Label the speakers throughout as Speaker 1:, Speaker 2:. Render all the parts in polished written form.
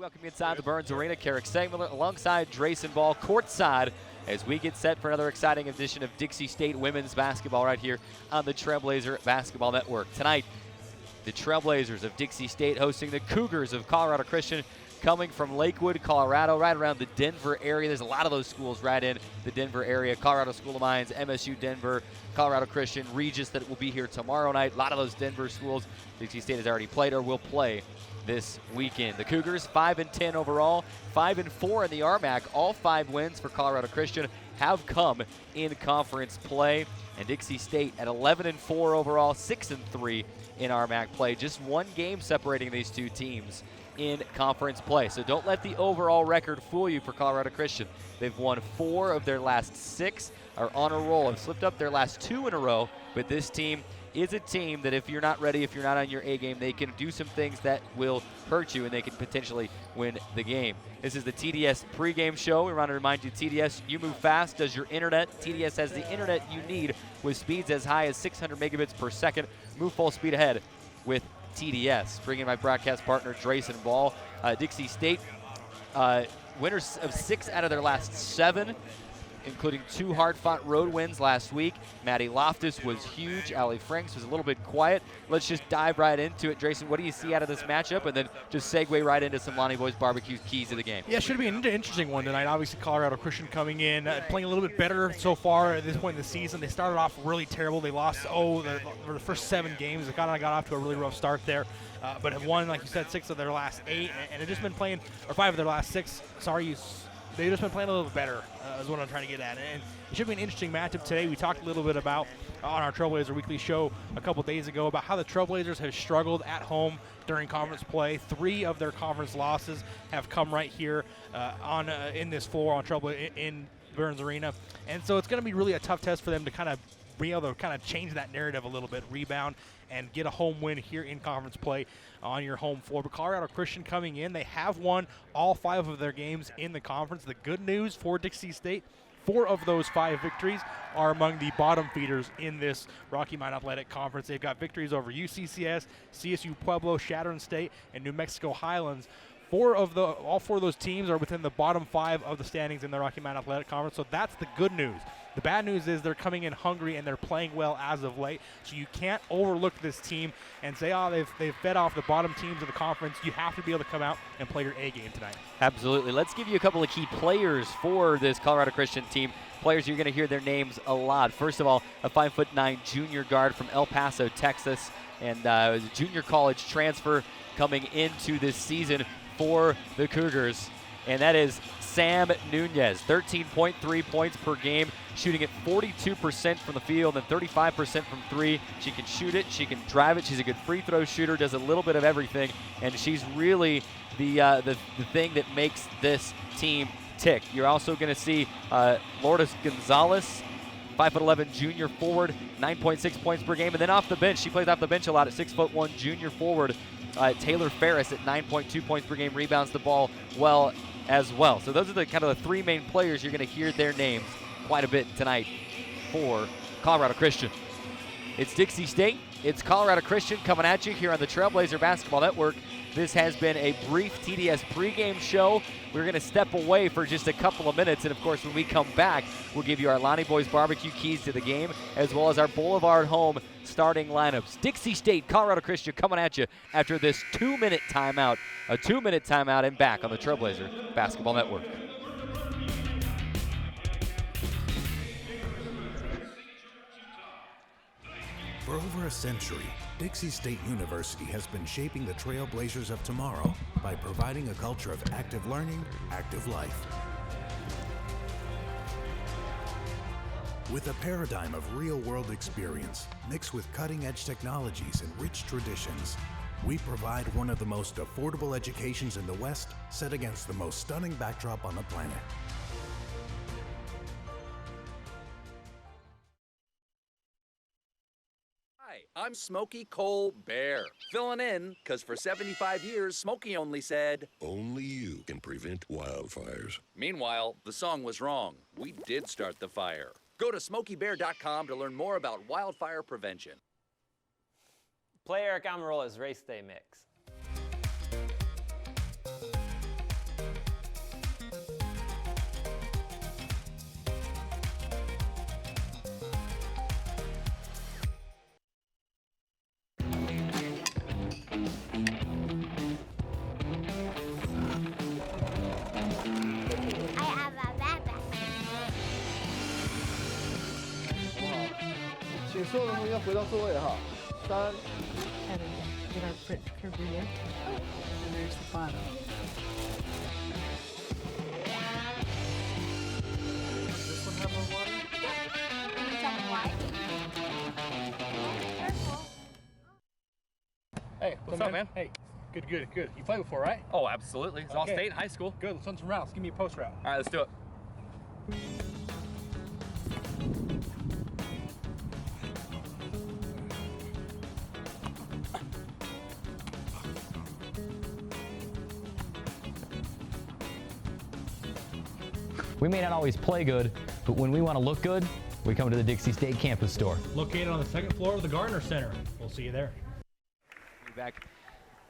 Speaker 1: welcome you inside the Burns Arena. Carrick Segmiller alongside Drayson Ball courtside as we get set for another exciting edition of Dixie State women's basketball right here on the Trailblazer Basketball Network. Tonight, the Trailblazers of Dixie State hosting the Cougars of Colorado Christian, coming from Lakewood, Colorado, right around the Denver area. There's a lot of those schools right in the Denver area. Colorado School of Mines, MSU Denver, Colorado Christian, Regis that will be here tomorrow night. A lot of those Denver schools Dixie State has already played or will play this weekend. The Cougars 5-10 overall, 5-4 in the RMAC. All 5 wins for Colorado Christian have come in conference play. And Dixie State at 11-4 overall, 6-3 in RMAC play. Just one game separating these two teams in conference play. So don't let the overall record fool you for Colorado Christian. They've won 4 of their last 6, are on a roll, have slipped up their last 2 in a row, but this team is a team that if you're not ready, if you're not on your A game, they can do some things that will hurt you and they can potentially win the game. This is the TDS pregame show. We want to remind you, TDS, you move fast, does your internet. TDS has the internet you need with speeds as high as 600 megabits per second. Move full speed ahead with TDS. Bring in my broadcast partner, Drayson Ball. Dixie State, winners of 6 out of their last 7, including 2 hard-fought road wins last week. Maddie Loftus was huge. Allie Franks was a little bit quiet. Let's just dive right into it. Drayson, what do you see out of this matchup? And then just segue right into some Lonnie Boys Barbecue keys of the game.
Speaker 2: Yeah, it should be an interesting one tonight. Obviously, Colorado Christian coming in, playing a little bit better so far at this point in the season. They started off really terrible. They lost, the first 7 games. They kind of got off to a really rough start there. But have won, like you said, 6 of their last 8. And they've just been playing, or 5 of their last 6. They've just been playing a little bit better, is what I'm trying to get at. And it should be an interesting matchup today. We talked a little bit about, on our Trailblazer Weekly show a couple days ago, about how the Trailblazers have struggled at home during conference play. 3 of their conference losses have come right here in this floor on Trailblazer in Burns Arena. And so it's going to be really a tough test for them to kind of be able to kind of change that narrative a little bit, rebound, and get a home win here in conference play on your home floor. But Colorado Christian coming in, they have won all 5 of their games in the conference. The good news for Dixie State, 4 of those 5 victories are among the bottom feeders in this Rocky Mountain Athletic Conference. They've got victories over UCCS, CSU Pueblo, Chadron State, and New Mexico Highlands. All 4 of those teams are within the bottom 5 of the standings in the Rocky Mountain Athletic Conference, so that's the good news. The bad news is they're coming in hungry and they're playing well as of late, so you can't overlook this team and say, they've fed off the bottom teams of the conference. You have to be able to come out and play your A game tonight.
Speaker 1: Absolutely. Let's give you a couple of key players for this Colorado Christian team. Players you're going to hear their names a lot. First of all, a 5'9" junior guard from El Paso, Texas, and was a junior college transfer coming into this season for the Cougars, and that is Sam Nunez. 13.3 points per game, shooting at 42% from the field and 35% from 3. She can shoot it, she can drive it, she's a good free throw shooter, does a little bit of everything, and she's really the thing that makes this team tick. You're also going to see Lourdes Gonzalez, 5'11" junior forward, 9.6 points per game, and then off the bench, she plays off the bench a lot at 6'1" junior forward, Taylor Ferris at 9.2 points per game, rebounds the ball well as well. So those are the kind of the 3 main players. You're going to hear their names quite a bit tonight for Colorado Christian. It's Dixie State. It's Colorado Christian coming at you here on the Trailblazer Basketball Network. This has been a brief TDS pregame show. We're going to step away for just a couple of minutes, and of course when we come back, we'll give you our Lonnie Boys Barbecue keys to the game, as well as our Boulevard Home starting lineups. Dixie State, Colorado Christian coming at you after this 2-minute timeout. A 2-minute timeout and back on the Trailblazer Basketball Network.
Speaker 3: For over a century, Dixie State University has been shaping the Trailblazers of tomorrow by providing a culture of active learning, active life. With a paradigm of real-world experience mixed with cutting-edge technologies and rich traditions, we provide one of the most affordable educations in the West, set against the most stunning backdrop on the planet.
Speaker 4: I'm Smokey Cole Bear, filling in because for 75 years, Smokey only said,
Speaker 5: "Only you can prevent wildfires."
Speaker 4: Meanwhile, the song was wrong. We did start the fire. Go to SmokeyBear.com to learn more about wildfire prevention.
Speaker 6: Play Eric Amarola's Race Day Mix. 所有人应该回到座位哈。3。
Speaker 7: Get our curve here. And there's the bottom.
Speaker 6: Does this one have more water?
Speaker 2: Hey, what's up, man? Hey, good. You played before, right?
Speaker 8: Oh, absolutely. It's all state, high school.
Speaker 2: Good. Let's run some routes. Give me a post route.
Speaker 8: All right, let's do it.
Speaker 9: We may not always play good, but when we want to look good, we come to the Dixie State campus store.
Speaker 2: Located on the 2nd floor of the Gardner Center. We'll see you there.
Speaker 1: Back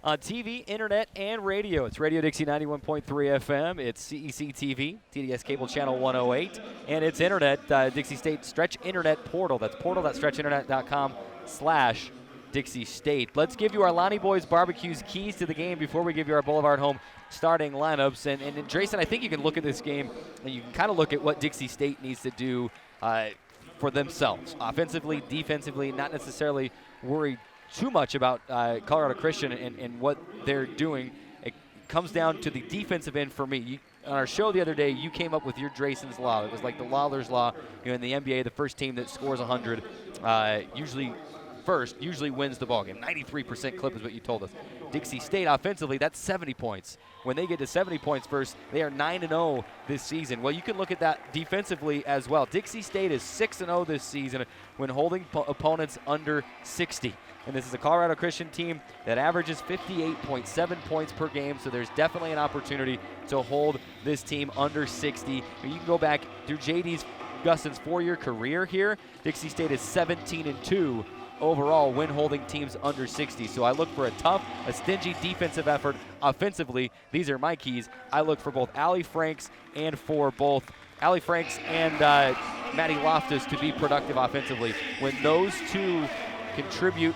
Speaker 1: on TV, internet, and radio. It's Radio Dixie 91.3 FM. It's CEC TV, TDS Cable Channel 108, and it's internet, Dixie State Stretch Internet Portal. That's portal.stretchinternet.com/Dixie State. Let's give you our Lonnie Boys Barbecue's keys to the game before we give you our Boulevard Home starting lineups. And Drayson, I think you can look at this game and you can kind of look at what Dixie State needs to do for themselves. Offensively, defensively, not necessarily worry too much about Colorado Christian and what they're doing. It comes down to the defensive end for me. On our show the other day, you came up with your Drayson's Law. It was like the Lawler's Law. In the NBA, the first team that scores 100 usually wins the ballgame. 93% clip is what you told us. Dixie State offensively, that's 70 points. When they get to 70 points first, they are 9-0 this season. Well, you can look at that defensively as well. Dixie State is 6-0 this season when holding opponents under 60. And this is a Colorado Christian team that averages 58.7 points per game, so there's definitely an opportunity to hold this team under 60. You can go back through J.D. Gustin's 4-year career here. Dixie State is 17-2 overall when holding teams under 60. So I look for a tough, a stingy defensive effort offensively. These are my keys. I look for both Allie Franks and Maddie Loftus to be productive offensively. When those two contribute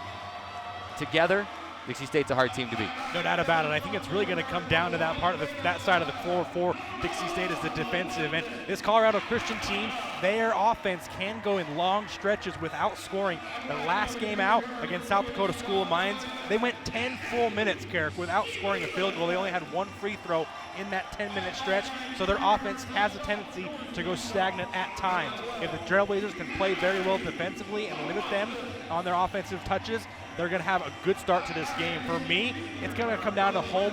Speaker 1: together, Dixie State's a hard team to beat.
Speaker 2: No doubt about it. I think it's really going to come down to that part of that side of the floor for Dixie State is the defensive. And this Colorado Christian team, their offense can go in long stretches without scoring. The last game out against South Dakota School of Mines, they went 10 full minutes, Carrick, without scoring a field goal. They only had one free throw in that 10-minute stretch, so their offense has a tendency to go stagnant at times. If the Trailblazers can play very well defensively and limit them on their offensive touches, they're going to have a good start to this game. For me, it's going to come down to home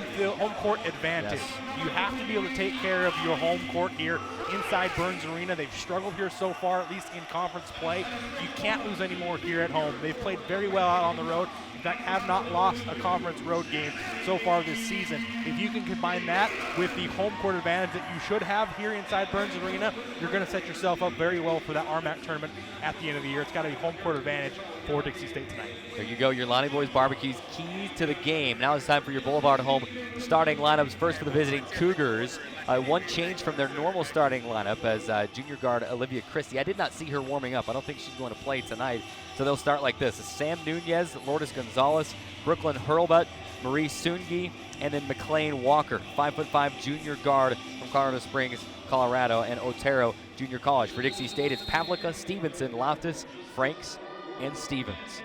Speaker 2: court advantage.
Speaker 1: Yes.
Speaker 2: You have to be able to take care of your home court here inside Burns Arena. They've struggled here so far, at least in conference play. You can't lose any more here at home. They've played very well out on the road. In fact, have not lost a conference road game so far this season. If you can combine that with the home court advantage that you should have here inside Burns Arena, you're going to set yourself up very well for that RMAC tournament at the end of the year. It's got to be home court advantage for Dixie State tonight.
Speaker 1: There you go, your Lonnie Boys Barbecue's keys to the game. Now it's time for your Boulevard Home starting lineups. First for the visiting Cougars. One change from their normal starting lineup as junior guard Olivia Christie. I did not see her warming up. I don't think she's going to play tonight. So they'll start like this. Sam Nunez, Lourdes Gonzalez, Brooklyn Hurlbutt, Marie Sungi, and then McLean Walker, 5'5" junior guard from Colorado Springs, Colorado, and Otero Junior College. For Dixie State, it's Pavlica, Stevenson, Loftus, Franks, and Stevens.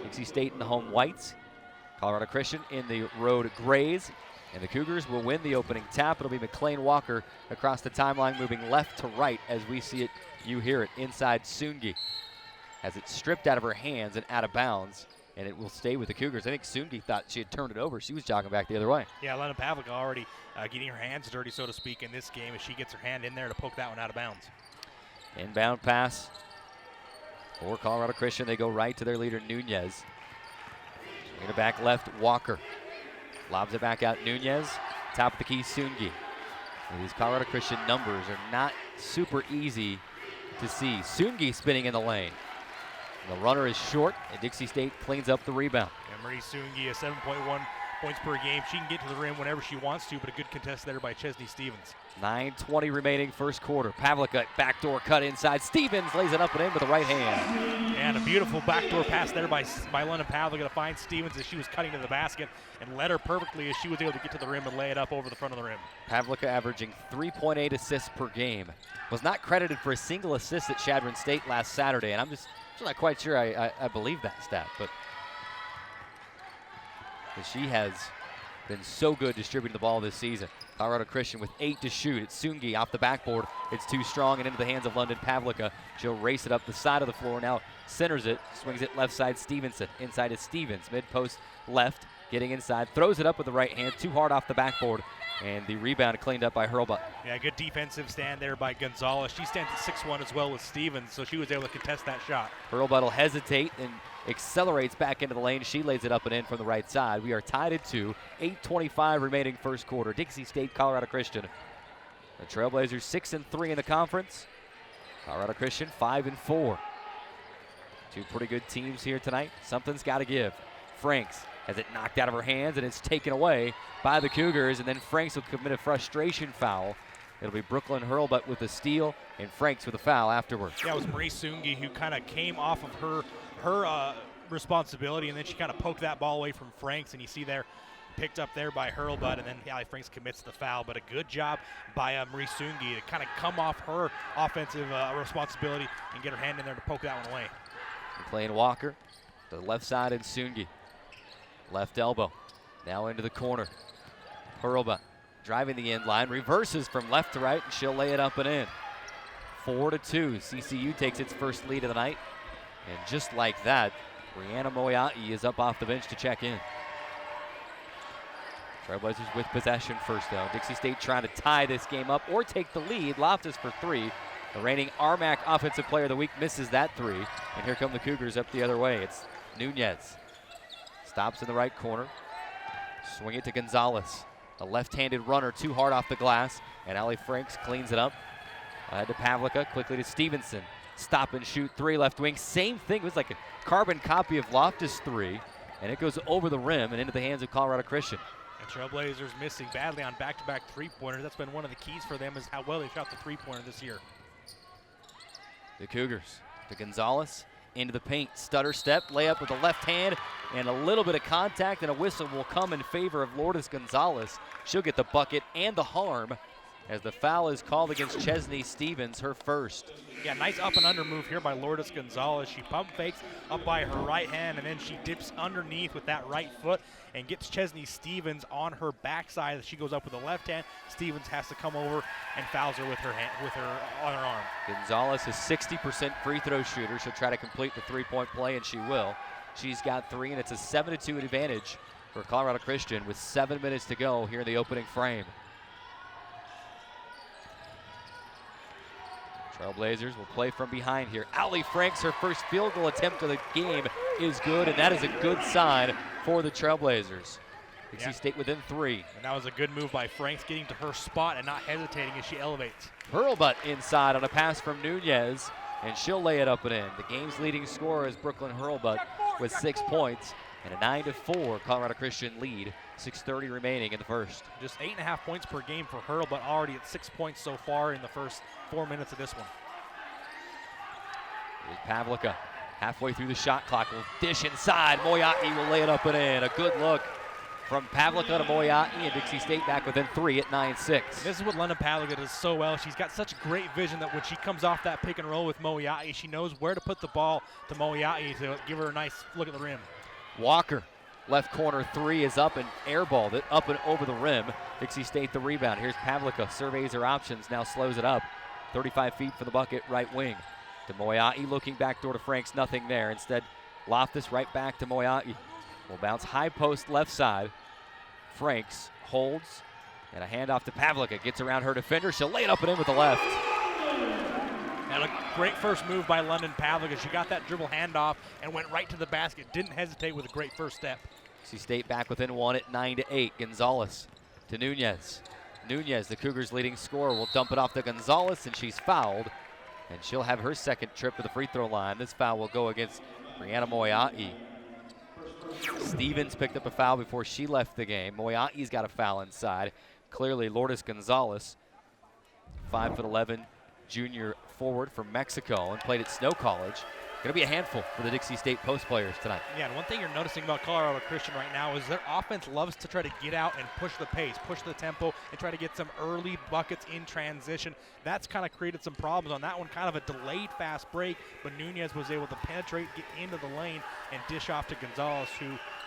Speaker 1: Dixie State in the home whites, Colorado Christian in the road grays, and the Cougars will win the opening tap. It'll be McLean Walker across the timeline, moving left to right as we see it. You hear it inside Sungi. Has it stripped out of her hands and out of bounds, and it will stay with the Cougars. I think Sungi thought she had turned it over. She was jogging back the other way.
Speaker 2: Yeah, Lena Pavlica already getting her hands dirty, so to speak, in this game as she gets her hand in there to poke that one out of bounds.
Speaker 1: Inbound pass for Colorado Christian. They go right to their leader, Nunez. Swing it back left, Walker. Lobs it back out, Nunez. Top of the key, Sungi. And these Colorado Christian numbers are not super easy to see. Sungi spinning in the lane. The runner is short, and Dixie State cleans up the rebound.
Speaker 2: And Marie Sungi, 7.1 points per game. She can get to the rim whenever she wants to, but a good contest there by Chesney Stevens.
Speaker 1: 9:20 remaining first quarter. Pavlica, backdoor cut inside. Stevens lays it up and in with the right hand.
Speaker 2: And a beautiful backdoor pass there by Lena Pavlica to find Stevens as she was cutting to the basket and led her perfectly as she was able to get to the rim and lay it up over the front of the rim.
Speaker 1: Pavlica averaging 3.8 assists per game. Was not credited for a single assist at Chadron State last Saturday, and I'm just I'm not quite sure I believe that stat, but she has been so good distributing the ball this season. Colorado Christian with 8 to shoot. It's Sungi off the backboard. It's too strong and into the hands of London Pavlica. She'll race it up the side of the floor. Now centers it, swings it left side Stevenson. Inside is Stevens, mid-post left, getting inside. Throws it up with the right hand, too hard off the backboard. And the rebound cleaned up by Hurlbut.
Speaker 2: Yeah, good defensive stand there by Gonzalez. She stands at 6'1" as well with Stevens, so she was able to contest that shot.
Speaker 1: Hurlbut will hesitate and accelerates back into the lane. She lays it up and in from the right side. We are tied at 2. 8:25 remaining first quarter. Dixie State, Colorado Christian. The Trailblazers 6-3 in the conference. Colorado Christian 5-4. Two pretty good teams here tonight. Something's got to give. Franks has it knocked out of her hands, and it's taken away by the Cougars, and then Franks will commit a frustration foul. It'll be Brooklyn Hurlbut with a steal, and Franks with a foul afterwards.
Speaker 2: Yeah, it was Marie Sungi who kind of came off of her responsibility, and then she kind of poked that ball away from Franks, and you see there, picked up there by Hurlbut, and then Allie Franks commits the foul. But a good job by Marie Sungi to kind of come off her offensive responsibility and get her hand in there to poke that one away.
Speaker 1: Playing Walker to the left side, and Sungi. Left elbow, now into the corner. Hurlbut driving the end line, reverses from left to right, and she'll lay it up and in. 4-2, CCU takes its first lead of the night. And just like that, Brianna Moyai is up off the bench to check in. Trailblazers with possession first though. Dixie State trying to tie this game up or take the lead. Loftus for 3. The reigning RMAC Offensive Player of the Week misses that 3. And here come the Cougars up the other way. It's Nunez. Stops in the right corner. Swing it to Gonzalez. A left-handed runner too hard off the glass. And Allie Franks cleans it up. Ahead to Pavlica, quickly to Stevenson. Stop and shoot 3 left wing. Same thing. It was like a carbon copy of Loftus 3. And it goes over the rim and into the hands of Colorado Christian.
Speaker 2: And Trailblazers missing badly on back-to-back three-pointers. That's been one of the keys for them is how well they shot the three-pointer this year.
Speaker 1: The Cougars to Gonzalez. Into the paint, stutter step, layup with the left hand, and a little bit of contact, and a whistle will come in favor of Lourdes Gonzalez. She'll get the bucket and the harm as the foul is called against Chesney Stevens, her first.
Speaker 2: Yeah, nice up and under move here by Lourdes Gonzalez. She pump fakes up by her right hand, and then she dips underneath with that right foot and gets Chesney Stevens on her backside. She goes up with the left hand. Stevens has to come over and fouls her with her hand, with her on her arm.
Speaker 1: Gonzalez is 60% free throw shooter. She'll try to complete the three-point play, and she will. She's got 3, and it's a 7-2 advantage for Colorado Christian with 7 minutes to go here in the opening frame. Trailblazers will play from behind here. Allie Franks, her first field goal attempt of the game is good, and that is a good sign for the Trailblazers. Dixie State within 3.
Speaker 2: And that was a good move by Franks, getting to her spot and not hesitating as she elevates.
Speaker 1: Hurlbut inside on a pass from Nunez, and she'll lay it up and in. The game's leading scorer is Brooklyn Hurlbut with 6 points and a 9-4 Colorado Christian lead. 6:30 remaining in the first.
Speaker 2: Just 8.5 points per game for Hurlbut, already at 6 points so far in the first 4 minutes of this one.
Speaker 1: Here's Pavlica halfway through the shot clock. Will dish inside. Moyai will lay it up and in. A good look from Pavlica to Moyai, and Dixie State back within 3 at 9-6.
Speaker 2: This is what London Pavlica does so well. She's got such great vision that when she comes off that pick and roll with Moyai, she knows where to put the ball to Moyai to give her a nice look at the rim.
Speaker 1: Walker, left corner 3 is up and airballed it up and over the rim. Dixie State the rebound. Here's Pavlica, surveys her options, now slows it up. 35 feet for the bucket, right wing. To Moyai, looking backdoor to Franks, nothing there. Instead, Loftus right back to Moyai. Will bounce high post left side. Franks holds, and a handoff to Pavlica. Gets around her defender. She'll lay it up and in with the left.
Speaker 2: And a great first move by London Pavlica. She got that dribble handoff and went right to the basket. Didn't hesitate with a great first step.
Speaker 1: Dixie State back within 1 at 9-8. Gonzalez to Nunez. Nunez, the Cougars' leading scorer, will dump it off to Gonzalez, and she's fouled. And she'll have her second trip to the free throw line. This foul will go against Brianna Moyai. Stevens picked up a foul before she left the game. Moyai's got a foul inside. Clearly, Lourdes Gonzalez, 5'11", junior forward from Mexico and played at Snow College. going to be a handful for the Dixie State post players tonight.
Speaker 2: Yeah, and one thing you're noticing about Colorado Christian right now is their offense loves to try to get out and push the pace, push the tempo, and try to get some early buckets in transition. That's kind of created some problems on that one, kind of a delayed fast break, but Nunez was able to penetrate, get into the lane, and dish off to Gonzalez, who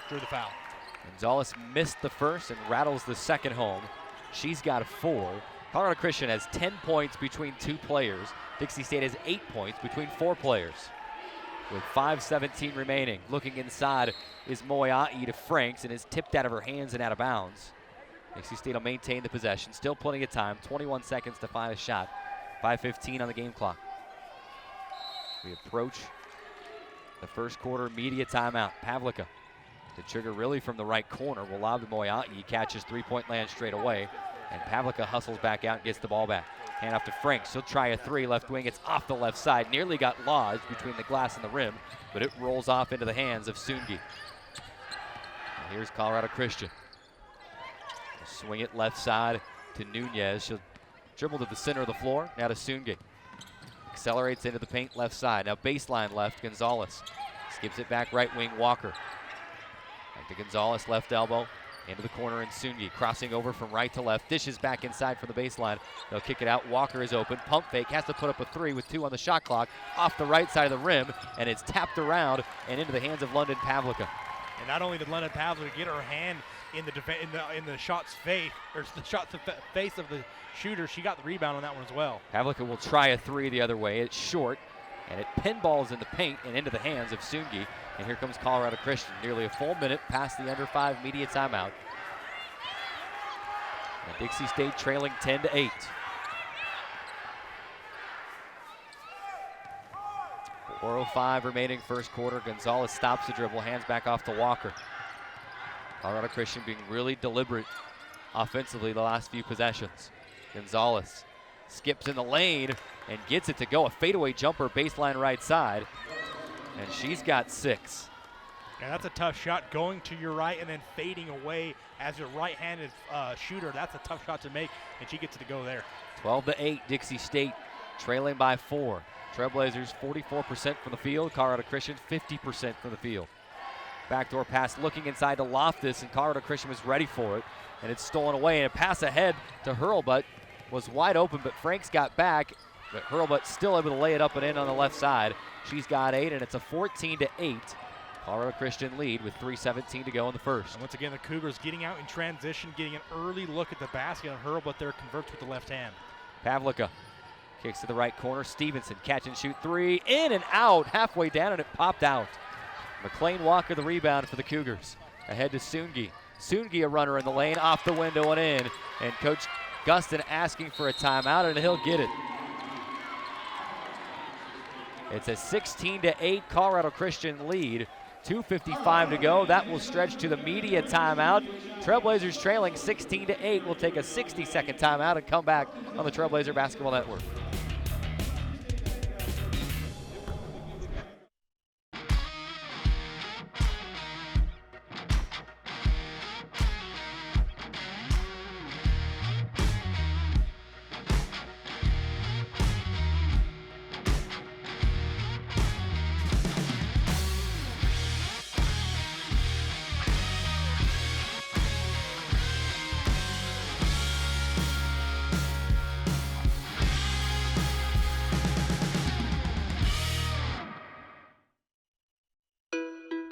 Speaker 2: drew the foul.
Speaker 1: Gonzalez missed the first and rattles the second home. She's got 4. Colorado Christian has 10 points between 2 players. Dixie State has 8 points between 4 players. With 5:17 remaining, looking inside is Moiai to Franks, and is tipped out of her hands and out of bounds. Dixie State will maintain the possession. Still plenty of time. 21 seconds to find a shot. 5:15 on the game clock. We approach the first quarter media timeout. Pavlica to trigger really from the right corner. Will lob to Moiai. He catches 3-point land straight away. And Pavlica hustles back out and gets the ball back. Hand off to Franks. She'll try a 3 left wing. It's off the left side. Nearly got lodged between the glass and the rim, but it rolls off into the hands of Sungi. And here's Colorado Christian. Swing it left side to Nunez. She'll dribble to the center of the floor. Now to Sungi. Accelerates into the paint left side. Now baseline left, Gonzalez. Skips it back right wing, Walker. Back to Gonzalez, left elbow. Into the corner, and Sungi crossing over from right to left. Dishes back inside from the baseline. They'll kick it out. Walker is open. Pump fake. Has to put up a 3 with 2 on the shot clock. Off the right side of the rim, and it's tapped around and into the hands of London Pavlica.
Speaker 2: And not only did London Pavlica get her hand in the shot's face, or the shot to face of the shooter, she got the rebound on that one as well.
Speaker 1: Pavlica will try a 3 the other way. It's short, and it pinballs in the paint and into the hands of Sungi. And here comes Colorado Christian. Nearly a full minute past the under 5 media timeout. And Dixie State trailing 10-8. .405 remaining first quarter. Gonzalez stops the dribble, hands back off to Walker. Colorado Christian being really deliberate offensively the last few possessions. Gonzalez skips in the lane and gets it to go. A fadeaway jumper, baseline right side. And she's got 6.
Speaker 2: Yeah, that's a tough shot, going to your right and then fading away as your right-handed shooter. That's a tough shot to make, and she gets it to go there.
Speaker 1: 12-8, Dixie State trailing by 4. Trailblazers 44% from the field. Colorado Christian 50% from the field. Backdoor pass looking inside to Loftus, and Colorado Christian was ready for it, and it's stolen away. And a pass ahead to Hurlbut was wide open, but Franks got back. But Hurlbut still able to lay it up and in on the left side. She's got 8, and it's a 14-8 Colorado Christian lead with 3:17 to go in the first.
Speaker 2: And once again, the Cougars getting out in transition, getting an early look at the basket, and Hurlbut there converts with the left hand.
Speaker 1: Pavlica kicks to the right corner. Stevenson catch and shoot 3, in and out, halfway down, and it popped out. McLean Walker the rebound for the Cougars. Ahead to Sungi. Sungi a runner in the lane, off the window and in. And Coach Gustin asking for a timeout, and he'll get it. It's a 16-8 Colorado Christian lead. 2:55 to go. That will stretch to the media timeout. Trailblazers trailing 16-8. We'll take a 60-second timeout and come back on the Trailblazer Basketball Network.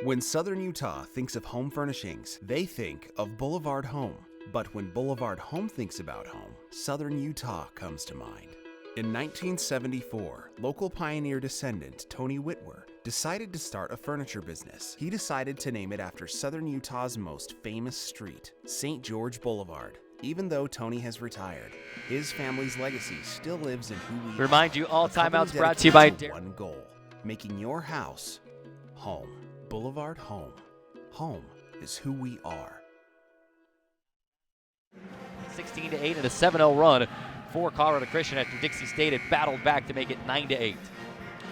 Speaker 10: When Southern Utah thinks of home furnishings, they think of Boulevard Home. But when Boulevard Home thinks about home, Southern Utah comes to mind. In 1974, local pioneer descendant Tony Whitwer decided to start a furniture business. He decided to name it after Southern Utah's most famous street, St. George Boulevard. Even though Tony has retired, his family's legacy still lives in who we are.
Speaker 1: Remind you, all
Speaker 10: A company
Speaker 1: timeouts brought to you by
Speaker 10: dedicated to one goal, making your house home. Boulevard Home. Home is who we are.
Speaker 1: 16-8 and a 7-0 run for Colorado Christian after Dixie State had battled back to make it 9-8.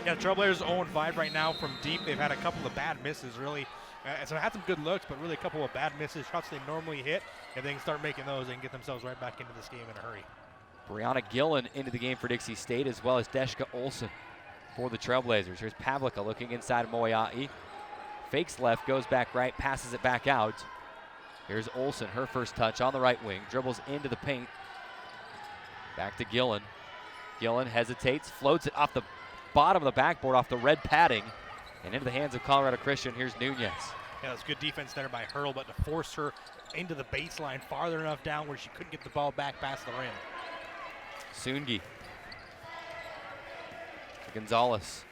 Speaker 2: Yeah, Trailblazers 0-5 right now from deep. They've had a couple of bad misses, really. So had some good looks, but really a couple of bad misses. Shots they normally hit. If they can start making those, they can get themselves right back into this game in a hurry.
Speaker 1: Brianna Gillen into the game for Dixie State, as well as Deshka Olsen. for the Trailblazers. Here's Pavlica looking inside Moyai. Fakes left, goes back right, passes it back out. Here's Olsen, her first touch on the right wing, dribbles into the paint. Back to Gillen. Gillen hesitates, floats it off the bottom of the backboard, off the red padding, and into the hands of Colorado Christian. Here's Nunez.
Speaker 2: Yeah, that's good defense there by Hurl, but to force her into the baseline farther enough down where she couldn't get the ball back past the rim.
Speaker 1: Sungi. Gonzalez.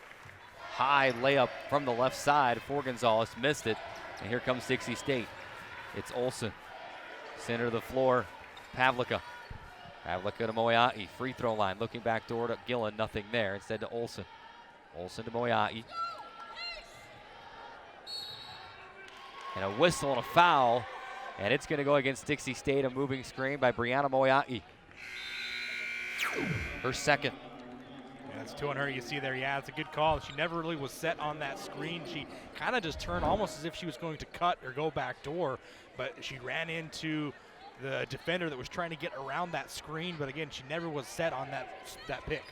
Speaker 1: High layup from the left side for Gonzalez, missed it, and here comes Dixie State. It's Olsen. Center of the floor, Pavlica. Pavlica to Moyai, free throw line, looking back door to Gillen, nothing there, instead to Olsen. Olsen to Moyai. And a whistle and a foul, and it's gonna go against Dixie State, a moving screen by Brianna Moyai. Her second.
Speaker 2: Yeah, that's two on her, you see there, yeah, it's a good call. She never really was set on that screen. She kind of just turned almost as if she was going to cut or go back door, but she ran into the defender that was trying to get around that screen, but again, she never was set on that pick.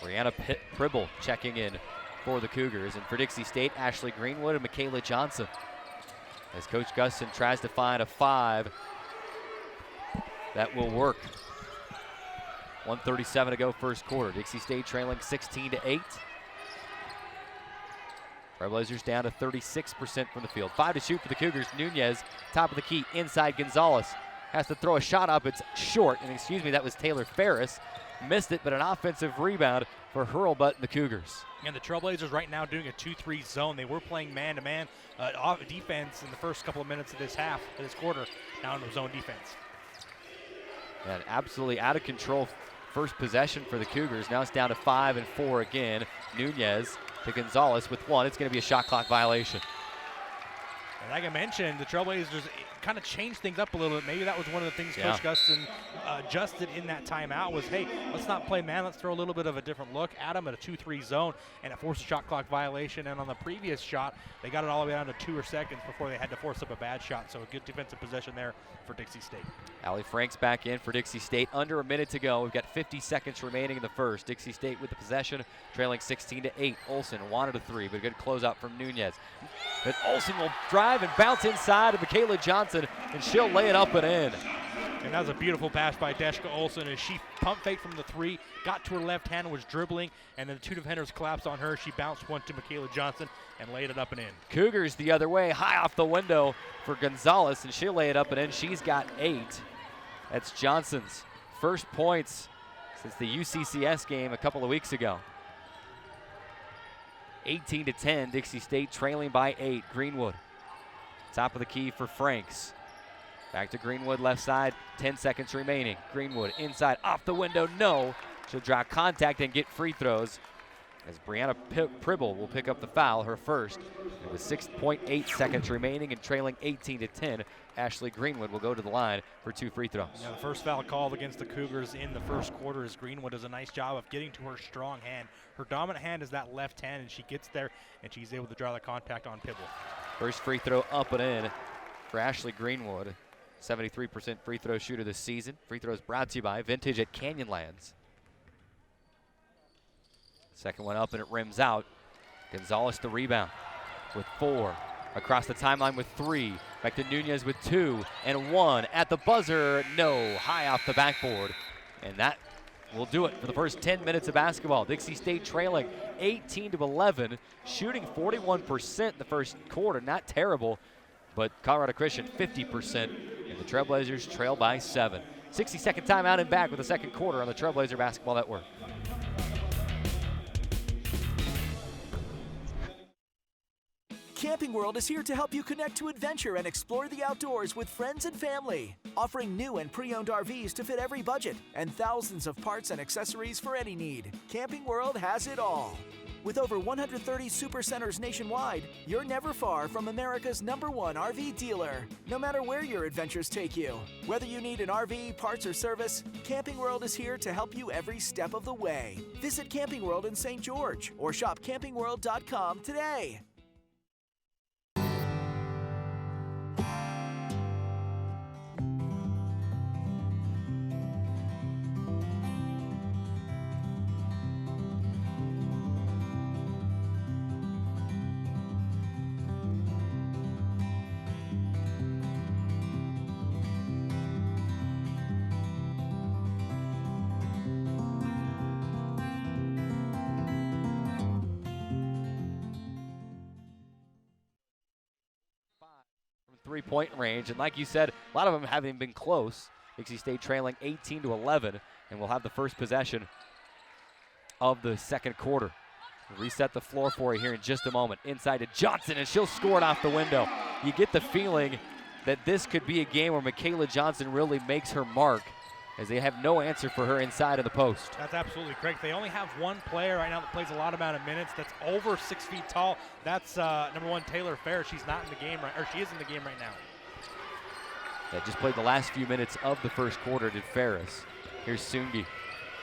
Speaker 1: Brianna Pribble checking in for the Cougars, and for Dixie State, Ashley Greenwood and Michaela Johnson. As Coach Gustin tries to find a 5 that will work. 1:37 to go first quarter. Dixie State trailing 16-8. Trailblazers down to 36% from the field. 5 to shoot for the Cougars. Nunez, top of the key, inside Gonzalez. Has to throw a shot up, it's short, and excuse me, that was Taylor Ferris. Missed it, but an offensive rebound for Hurlbut and the Cougars.
Speaker 2: And the Trailblazers right now doing a 2-3 zone. They were playing man-to-man defense in the first couple of minutes of this quarter, now in zone defense.
Speaker 1: And absolutely out of control first possession for the Cougars. Now it's down to 5 and 4 again. Nunez to Gonzalez with 1. It's going to be a shot clock violation.
Speaker 2: And like I mentioned, the Trailblazers kind of changed things up a little bit. Maybe that was one of the things Coach Gustin adjusted in that timeout was, hey, let's not play man, let's throw a little bit of a different look at them at a 2-3 zone, and it forced a shot clock violation. And on the previous shot, they got it all the way down to 2 seconds before they had to force up a bad shot. So a good defensive possession there for Dixie State.
Speaker 1: Allie Franks back in for Dixie State. Under a minute to go. We've got 50 seconds remaining in the first. Dixie State with the possession, trailing 16-8. Olsen wanted a 3, but a good closeout from Nunez. But Olsen will drive and bounce inside to Michaela Johnson, and she'll lay it up and in.
Speaker 2: And that was a beautiful pass by Deshka Olsen as she pump faked from the 3, got to her left hand and was dribbling, and then the two defenders collapsed on her. She bounced one to Michaela Johnson and laid it up and in.
Speaker 1: Cougars the other way, high off the window for Gonzalez, and she'll lay it up and in. She's got 8. That's Johnson's first points since the UCCS game a couple of weeks ago. 18-10, Dixie State trailing by 8. Greenwood, top of the key for Franks. Back to Greenwood, left side, 10 seconds remaining. Greenwood inside, off the window, no. She'll draw contact and get free throws as Brianna Pribble will pick up the foul, her first. And with 6.8 seconds remaining and trailing 18-10, Ashley Greenwood will go to the line for 2 free throws.
Speaker 2: Yeah, the first foul called against the Cougars in the first quarter as Greenwood does a nice job of getting to her strong hand. Her dominant hand is that left hand, and she gets there, and she's able to draw the contact on Pibble.
Speaker 1: First free throw up and in for Ashley Greenwood. 73% free throw shooter this season. Free throws brought to you by Vintage at Canyonlands. Second one up and it rims out. Gonzalez the rebound with 4. Across the timeline with 3. Back to Nunez with 2 and 1. At the buzzer, no. High off the backboard. And that will do it for the first 10 minutes of basketball. Dixie State trailing 18-11, shooting 41% in the first quarter. Not terrible, but Colorado Christian 50%, and the Trailblazers trail by 7. 60-second timeout and back with the second quarter on the Trailblazer Basketball Network.
Speaker 11: Camping World is here to help you connect to adventure and explore the outdoors with friends and family. Offering new and pre-owned RVs to fit every budget and thousands of parts and accessories for any need. Camping World has it all. With over 130 supercenters nationwide, you're never far from America's #1 RV dealer. No matter where your adventures take you, whether you need an RV, parts, or service, Camping World is here to help you every step of the way. Visit Camping World in St. George or shop campingworld.com today.
Speaker 1: three-point range. And like you said, a lot of them haven't been close. Dixie State trailing 18-11, and we'll have the first possession of the second quarter. We'll reset the floor for you here in just a moment. Inside to Johnson, and she'll score it off the window. You get the feeling that this could be a game where Michaela Johnson really makes her mark, as they have no answer for her inside of the post.
Speaker 2: That's absolutely correct. They only have one player right now that plays a lot amount of minutes that's over 6 feet tall. That's number 1, Taylor Fair. She's not in the game right, or she is in the game right now.
Speaker 1: That just played the last few minutes of the first quarter, did Ferris. Here's Sungi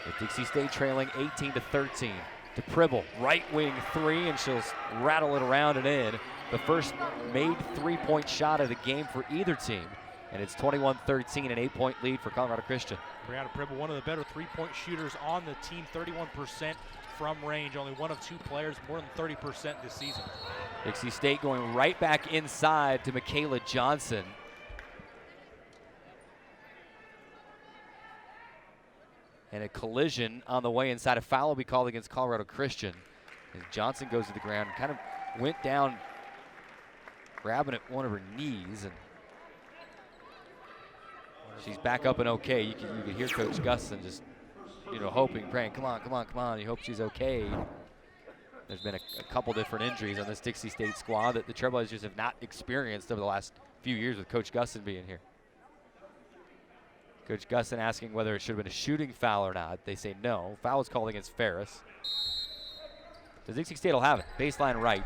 Speaker 1: with Dixie State trailing 18-13. To Pribble, right wing 3, and she'll rattle it around and in. The first made three-point shot of the game for either team. And it's 21-13, an 8-point lead for Colorado Christian.
Speaker 2: Brianna Pribble, one of the better three-point shooters on the team, 31% from range. Only one of 2 players more than 30% this season.
Speaker 1: Dixie State going right back inside to Michaela Johnson. And a collision on the way inside. A foul will be called against Colorado Christian. As Johnson goes to the ground, kind of went down, grabbing at one of her knees, and she's back up and okay. You can hear Coach Gustin just, hoping, praying, come on, come on, come on. You hope she's okay. There's been a couple different injuries on this Dixie State squad that the Trailblazers have not experienced over the last few years with Coach Gustin being here. Coach Gustin asking whether it should have been a shooting foul or not. They say no. Foul is called against Ferris. So Dixie State will have it. Baseline right.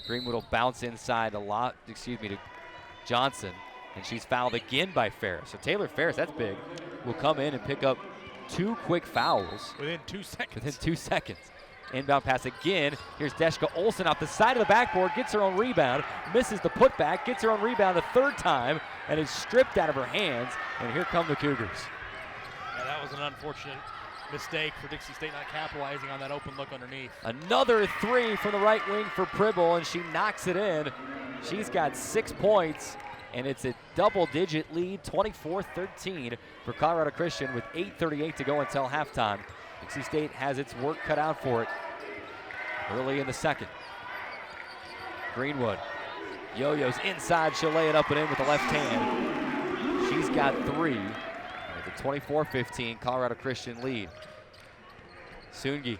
Speaker 1: Greenwood will bounce inside to Johnson. And she's fouled again by Ferris. So Taylor Ferris, that's big, will come in and pick up 2 quick fouls.
Speaker 2: Within 2 seconds.
Speaker 1: Within 2 seconds. Inbound pass again. Here's Deshka Olsen off the side of the backboard, gets her own rebound, misses the putback, gets her own rebound the 3rd time, and is stripped out of her hands. And here come the Cougars.
Speaker 2: Yeah, that was an unfortunate mistake for Dixie State, not capitalizing on that open look underneath.
Speaker 1: Another 3 from the right wing for Pribble, and she knocks it in. She's got 6 points, and it's a double-digit lead, 24-13 for Colorado Christian with 8:38 to go until halftime. Dixie State has its work cut out for it early in the second. Greenwood yo-yos inside. She'll lay it up and in with the left hand. She's got 3. With a 24-15 Colorado Christian lead. Sungi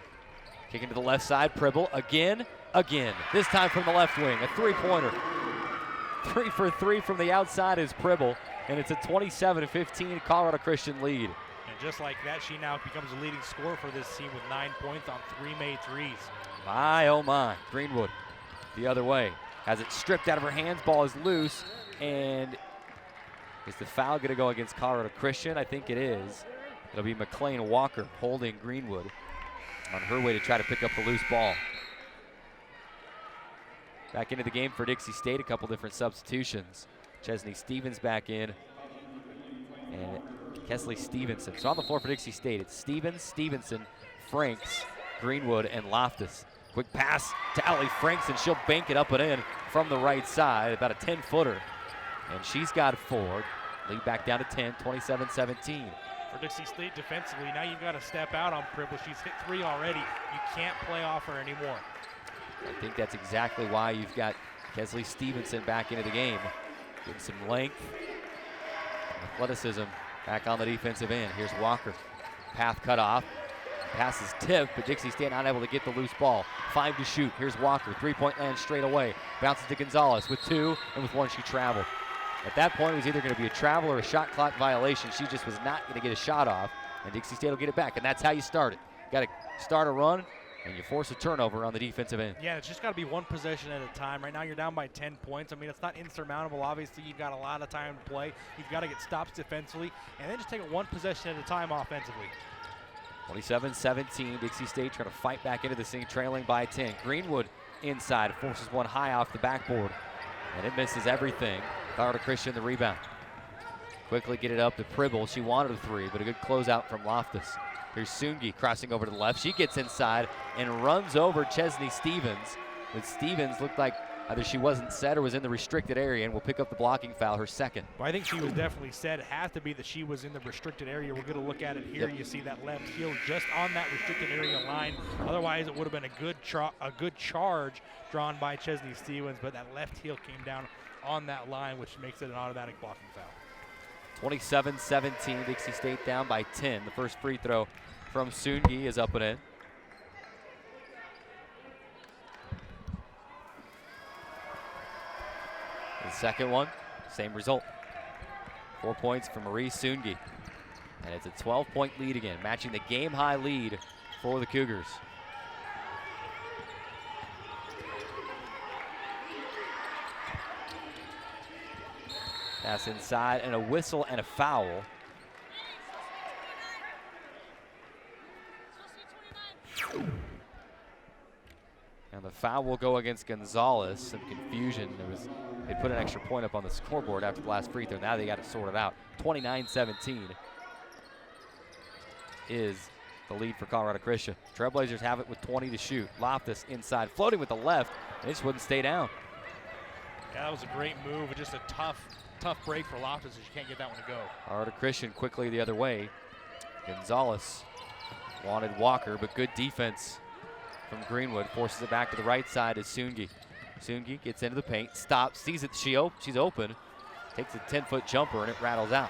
Speaker 1: kicking to the left side. Pribble again. This time from the left wing. A 3-pointer. 3 for 3 from the outside is Pribble. And it's a 27-15 Colorado Christian lead.
Speaker 2: And just like that, she now becomes the leading scorer for this team with 9 points on 3 made threes.
Speaker 1: My, oh my. Greenwood the other way. Has it stripped out of her hands. Ball is loose. And is the foul going to go against Colorado Christian? I think it is. It'll be McLean Walker holding Greenwood on her way to try to pick up the loose ball. Back into the game for Dixie State. A couple different substitutions. Chesney Stevens back in. And Kesley Stevenson. So on the floor for Dixie State, it's Stevens, Stevenson, Franks, Greenwood, and Loftus. Quick pass to Allie Franks, and she'll bank it up and in from the right side, about a 10-footer. And she's got 4. Lead back down to 10, 27-17.
Speaker 2: For Dixie State defensively, now you've got to step out on Pribble. She's hit 3 already. You can't play off her anymore.
Speaker 1: I think that's exactly why you've got Kesley Stevenson back into the game. Getting some length, athleticism back on the defensive end. Here's Walker. Path cut off. Pass is tipped, but Dixie State not able to get the loose ball. 5 to shoot. Here's Walker. 3-point land straight away. Bounces to Gonzalez with 2, and with 1 she traveled. At that point, it was either going to be a travel or a shot clock violation. She just was not going to get a shot off, and Dixie State will get it back, and that's how you start it. Got to start a run, and you force a turnover on the defensive end.
Speaker 2: Yeah, it's just got to be 1 possession at a time. Right now you're down by 10 points. I mean, it's not insurmountable. Obviously, you've got a lot of time to play. You've got to get stops defensively, and then just take it 1 possession at a time offensively.
Speaker 1: 27-17, Dixie State trying to fight back into this thing, trailing by 10. Greenwood inside, forces one high off the backboard, and it misses everything. Colorado Christian the rebound. Quickly get it up to Pribble. She wanted a 3, but a good closeout from Loftus. Here's Sungi crossing over to the left. She gets inside and runs over Chesney Stevens. But Stevens looked like either she wasn't set or was in the restricted area, and will pick up the blocking foul, her second.
Speaker 2: Well, I think she was definitely set. It has to be that she was in the restricted area. We're going to look at it here. Yep. You see that left heel just on that restricted area line. Otherwise, it would have been a good charge drawn by Chesney Stevens, but that left heel came down on that line, which makes it an automatic blocking foul.
Speaker 1: 27-17, Dixie State down by 10. The first free throw from Soongi is up and in. The second one, same result. 4 points for Marie Soongi. And it's a 12-point lead again, matching the game-high lead for the Cougars. Pass inside, and a whistle and a foul. And the foul will go against Gonzalez. Some confusion. They put an extra point up on the scoreboard after the last free throw. Now they got it sorted out. 29-17 is the lead for Colorado Christian. Trailblazers have it with 20 to shoot. Loftus inside, floating with the left, and it just wouldn't stay down.
Speaker 2: Yeah, that was a great move. Just a tough break for Loftus as you can't get that one to go.
Speaker 1: Colorado Christian quickly the other way. Gonzalez wanted Walker, but good defense from Greenwood. Forces it back to the right side to Soongi. Soongi gets into the paint, stops, sees it, she's open, takes a 10-foot jumper, and it rattles out.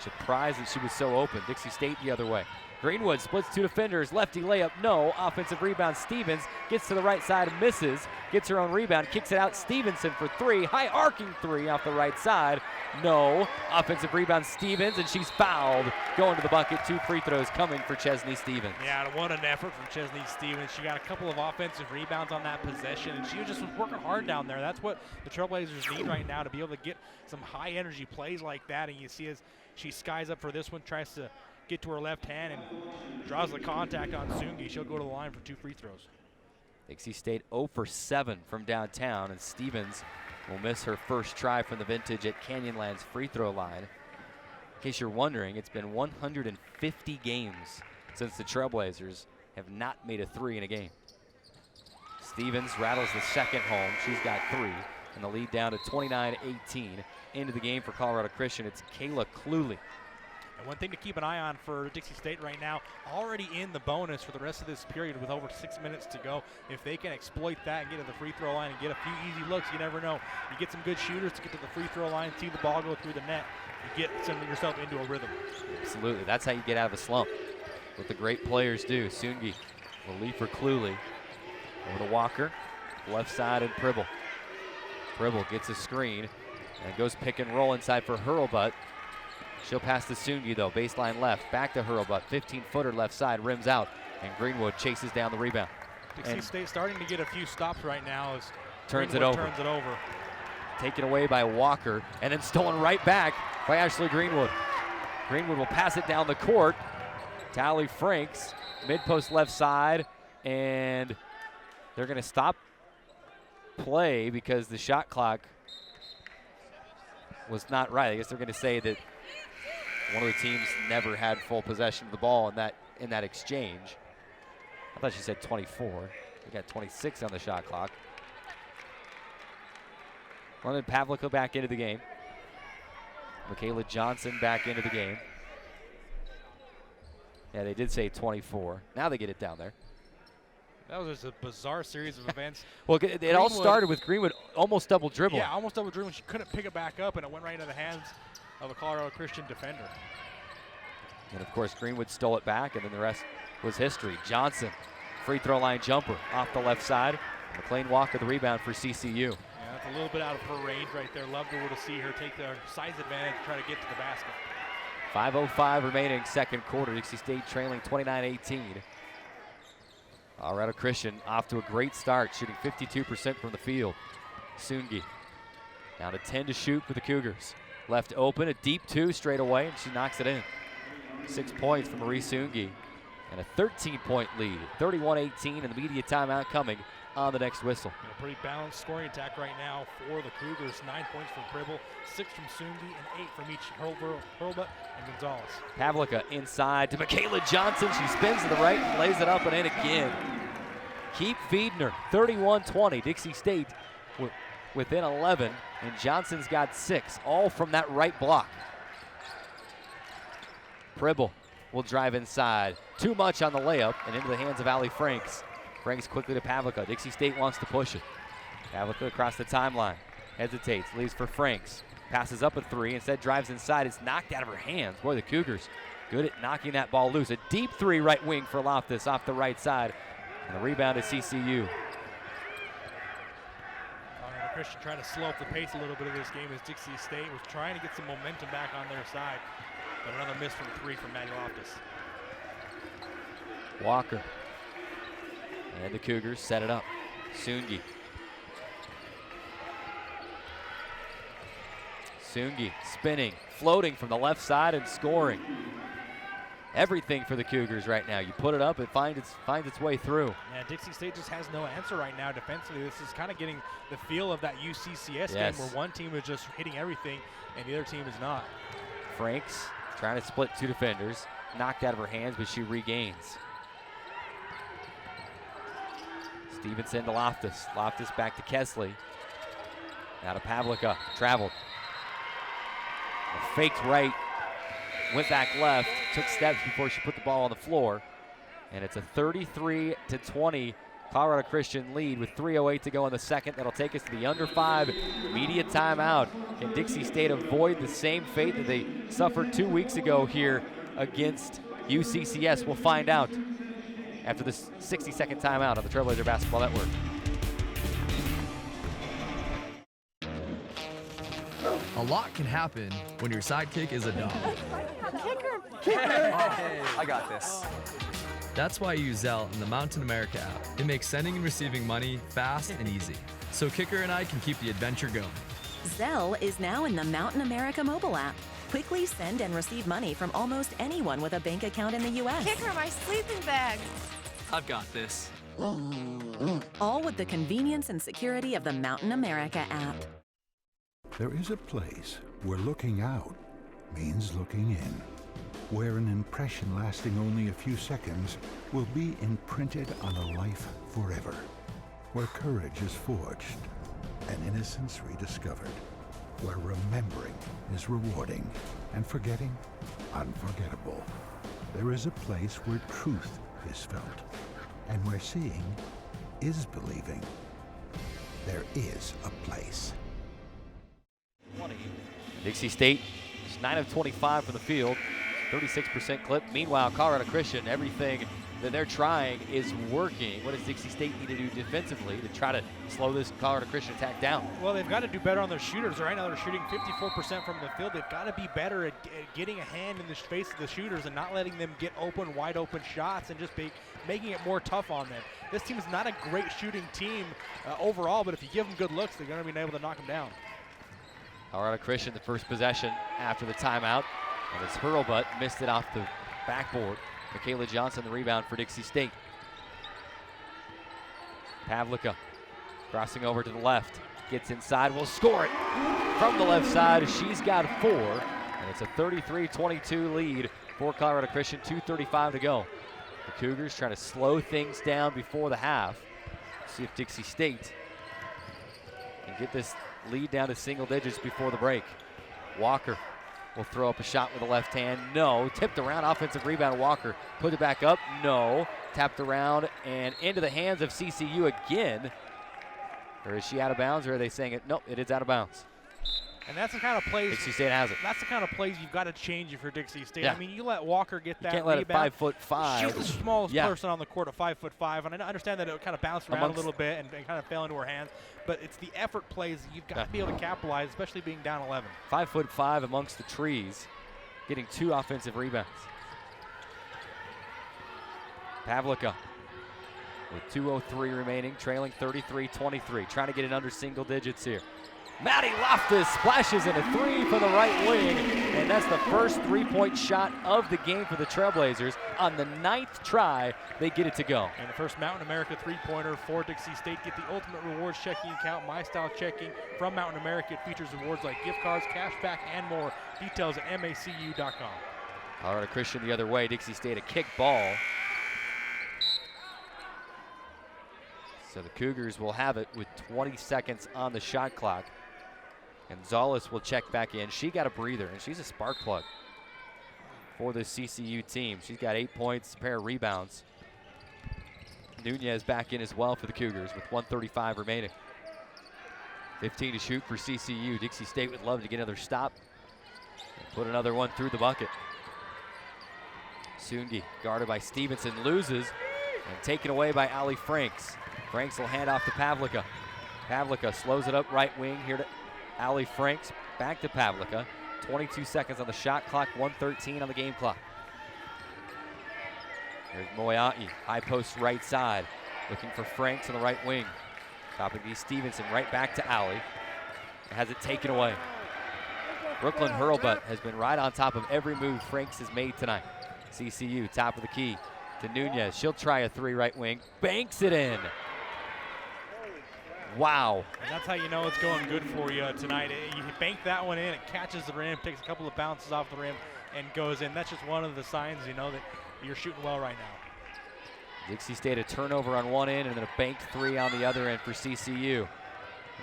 Speaker 1: Surprised that she was so open. Dixie State the other way. Greenwood splits two defenders, lefty layup, no. Offensive rebound, Stevens gets to the right side and misses. Gets her own rebound, kicks it out, Stevenson for three. High arcing three off the right side, no. Offensive rebound, Stevens, and she's fouled. Going to the bucket, 2 free throws coming for Chesney Stevens.
Speaker 2: Yeah, what an effort from Chesney Stevens. She got a couple of offensive rebounds on that possession, and she was working hard down there. That's what the Trailblazers need right now, to be able to get some high energy plays like that. And you see as she skies up for this one, tries to get to her left hand and draws the contact on Soongi. She'll go to the line for 2 free throws.
Speaker 1: Dixie State 0 for 7 from downtown, and Stevens will miss her first try from the vintage at Canyonland's free throw line. In case you're wondering, it's been 150 games since the Trailblazers have not made a 3 in a game. Stevens rattles the second home. She's got 3, and the lead down to 29-18. Into the game for Colorado Christian, it's Kayla Cluley.
Speaker 2: And one thing to keep an eye on for Dixie State right now, already in the bonus for the rest of this period with over 6 minutes to go. If they can exploit that and get to the free throw line and get a few easy looks, you never know. You get some good shooters to get to the free throw line, see the ball go through the net, you get yourself into a rhythm.
Speaker 1: Absolutely, that's how you get out of a slump. What the great players do. Soongi will lead for Cluley. Over to Walker, left side, and Pribble. Pribble gets a screen and goes pick and roll inside for Hurlbutt. She'll pass to Soongi though, baseline left, back to Hurlbutt, 15-footer left side, rims out, and Greenwood chases down the rebound.
Speaker 2: Dixie State starting to get a few stops right now as
Speaker 1: turns it
Speaker 2: over.
Speaker 1: Taken away by Walker, and then stolen right back by Ashley Greenwood. Greenwood will pass it down the court. Tally Franks, mid-post left side, and they're going to stop play because the shot clock was not right. I guess they're going to say that one of the teams never had full possession of the ball in that exchange. I thought she said 24. We got 26 on the shot clock. London Pavlica back into the game. Michaela Johnson back into the game. Yeah, they did say 24. Now they get it down there.
Speaker 2: That was just a bizarre series of events.
Speaker 1: Well, it all started with Greenwood almost double dribbling.
Speaker 2: Yeah, almost double dribbling. She couldn't pick it back up, and it went right into the hands of a Colorado Christian defender.
Speaker 1: And of course, Greenwood stole it back, and then the rest was history. Johnson, free throw line jumper off the left side. McLean Walker the rebound for CCU.
Speaker 2: Yeah, that's a little bit out of her range right there. Love to see her take the size advantage and try to get to the basket.
Speaker 1: 5:05 remaining second quarter. Dixie State trailing 29-18. Colorado Christian off to a great start, shooting 52% from the field. Soongi down to 10 to shoot for the Cougars. Left open, a deep 2 straight away, and she knocks it in. 6 points for Marie Soongi, and a 13-point lead. 31-18, and the media timeout coming on the next whistle.
Speaker 2: A pretty balanced scoring attack right now for the Cougars. 9 points from Pribble, 6 from Soongi, and 8 from each Hurlbutt and Gonzalez.
Speaker 1: Pavlica inside to Michaela Johnson. She spins to the right, lays it up and in again. Keep feeding her. 31-20. Dixie State within 11, and Johnson's got 6, all from that right block. Pribble will drive inside. Too much on the layup, and into the hands of Allie Franks. Franks quickly to Pavlica. Dixie State wants to push it. Pavlica across the timeline. Hesitates, leaves for Franks. Passes up a 3, instead drives inside. It's knocked out of her hands. Boy, the Cougars good at knocking that ball loose. A deep 3 right wing for Loftus off the right side. And the rebound is CCU.
Speaker 2: Christian trying to slow up the pace a little bit of this game as Dixie State was trying to get some momentum back on their side. But another miss from 3 from Maddie Loftus.
Speaker 1: Walker. And the Cougars set it up. Sungi. Sungi spinning, floating from the left side and scoring. Everything for the Cougars right now. You put it up, it finds its way through.
Speaker 2: Yeah, Dixie State just has no answer right now defensively. This is kind of getting the feel of that UCCS game where one team is just hitting everything and the other team is not.
Speaker 1: Franks trying to split 2 defenders. Knocked out of her hands, but she regains. Stevenson to Loftus. Loftus back to Kesley. Now to Pavlica. Traveled. Faked right. Went back left. Took steps before she put the ball on the floor. And it's a 33-20 Colorado Christian lead with 3:08 to go in the second. That'll take us to the under 5 media timeout. Can Dixie State avoid the same fate that they suffered 2 weeks ago here against UCCS? We'll find out after this 60-second timeout on the Trailblazer Basketball Network.
Speaker 12: A lot can happen when your sidekick is a dog.
Speaker 13: Kicker! I got this.
Speaker 12: That's why I use Zelle in the Mountain America app. It makes sending and receiving money fast and easy. So Kicker and I can keep the adventure going.
Speaker 14: Zelle is now in the Mountain America mobile app. Quickly send and receive money from almost anyone with a bank account in the U.S.
Speaker 15: Kicker, my sleeping bag.
Speaker 13: I've got this.
Speaker 14: All with the convenience and security of the Mountain America app.
Speaker 3: There is a place where looking out means looking in, where an impression lasting only a few seconds will be imprinted on a life forever, where courage is forged and innocence rediscovered, where remembering is rewarding and forgetting unforgettable. There is a place where truth is felt and where seeing is believing. There is a place.
Speaker 1: Dixie State is 9 of 25 from the field, 36% clip. Meanwhile, Colorado Christian, everything that they're trying is working. What does Dixie State need to do defensively to try to slow this Colorado Christian attack down?
Speaker 2: Well, they've got to do better on their shooters. Right now they're shooting 54% from the field. They've got to be better at getting a hand in the face of the shooters and not letting them get open, wide open shots and just making it more tough on them. This team is not a great shooting team overall, but if you give them good looks, they're going to be able to knock them down.
Speaker 1: Colorado Christian, the first possession after the timeout. And it's Hurlbutt missed it off the backboard. Michaela Johnson, the rebound for Dixie State. Pavlica crossing over to the left. Gets inside, will score it from the left side. She's got 4, and it's a 33-22 lead for Colorado Christian, 2:35 to go. The Cougars trying to slow things down before the half. See if Dixie State can get this lead down to single digits before the break. Walker will throw up a shot with the left hand. No. Tipped around. Offensive rebound. Walker put it back up. No. Tapped around and into the hands of CCU again. Or is she out of bounds, or are they saying it? Nope, it is out of bounds.
Speaker 2: And that's the kind of plays.
Speaker 1: Dixie State has it.
Speaker 2: That's the kind of plays you've got to change if you're Dixie State.
Speaker 1: Yeah.
Speaker 2: I mean, you let Walker get that
Speaker 1: rebound. You can't let
Speaker 2: rebound.
Speaker 1: a 5'5".
Speaker 2: Shoot the smallest person on the court at 5'5", and I understand that it kind of bounced around a little bit and kind of fell into her hands. But it's the effort plays that you've got to be able to capitalize, especially being down 11.
Speaker 1: 5'5" amongst the trees, getting 2 offensive rebounds. Pavlica with 2:03 remaining, trailing 33-23, trying to get it under single digits here. Maddie Loftus splashes in a 3 from the right wing, and that's the first 3-point shot of the game for the Trailblazers. On the 9th try, they get it to go.
Speaker 2: And the first Mountain America 3-pointer for Dixie State. Get the Ultimate Rewards checking account, My Style Checking from Mountain America. It features awards like gift cards, cash back, and more. Details at macu.com.
Speaker 1: Colorado Christian the other way. Dixie State a kick ball. So the Cougars will have it with 20 seconds on the shot clock. Gonzalez will check back in. She got a breather, and she's a spark plug for this CCU team. She's got 8 points, a pair of rebounds. Nunez back in as well for the Cougars with 1:35 remaining. 15 to shoot for CCU. Dixie State would love to get another stop. Put another one through the bucket. Sungi guarded by Stevenson, loses, and taken away by Ali Franks. Franks will hand off to Pavlica. Pavlica slows it up right wing here to Ali Franks. Back to Pavlica. 22 seconds on the shot clock, 1:13 on the game clock. There's Moyai, high post right side, looking for Franks on the right wing. Top of these Stevenson, right back to Ali. Has it taken away. Brooklyn Hurlbut has been right on top of every move Franks has made tonight. CCU, top of the key to Nunez. She'll try a three right wing, banks it in. Wow.
Speaker 2: And that's how you know it's going good for you tonight. You bank that one in, it catches the rim, takes a couple of bounces off the rim, and goes in. That's just one of the signs, you know, that you're shooting well right now.
Speaker 1: Dixie State a turnover on one end and then a banked three on the other end for CCU.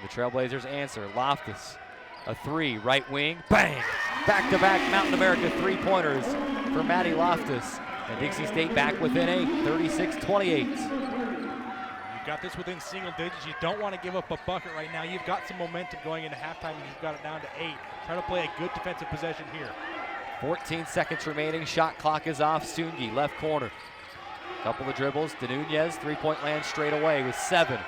Speaker 1: The Trailblazers answer. Loftus, a three, right wing, bang! Back-to-back Mountain America three-pointers for Maddie Loftus. And Dixie State back within 8, 36-28.
Speaker 2: You've got this within single digits. You don't want to give up a bucket right now. You've got some momentum going into halftime, and you've got it down to 8. Try to play a good defensive possession here.
Speaker 1: 14 seconds remaining. Shot clock is off. Sungi, left corner. Couple of dribbles. De Nunez, three-point land straight away with 7,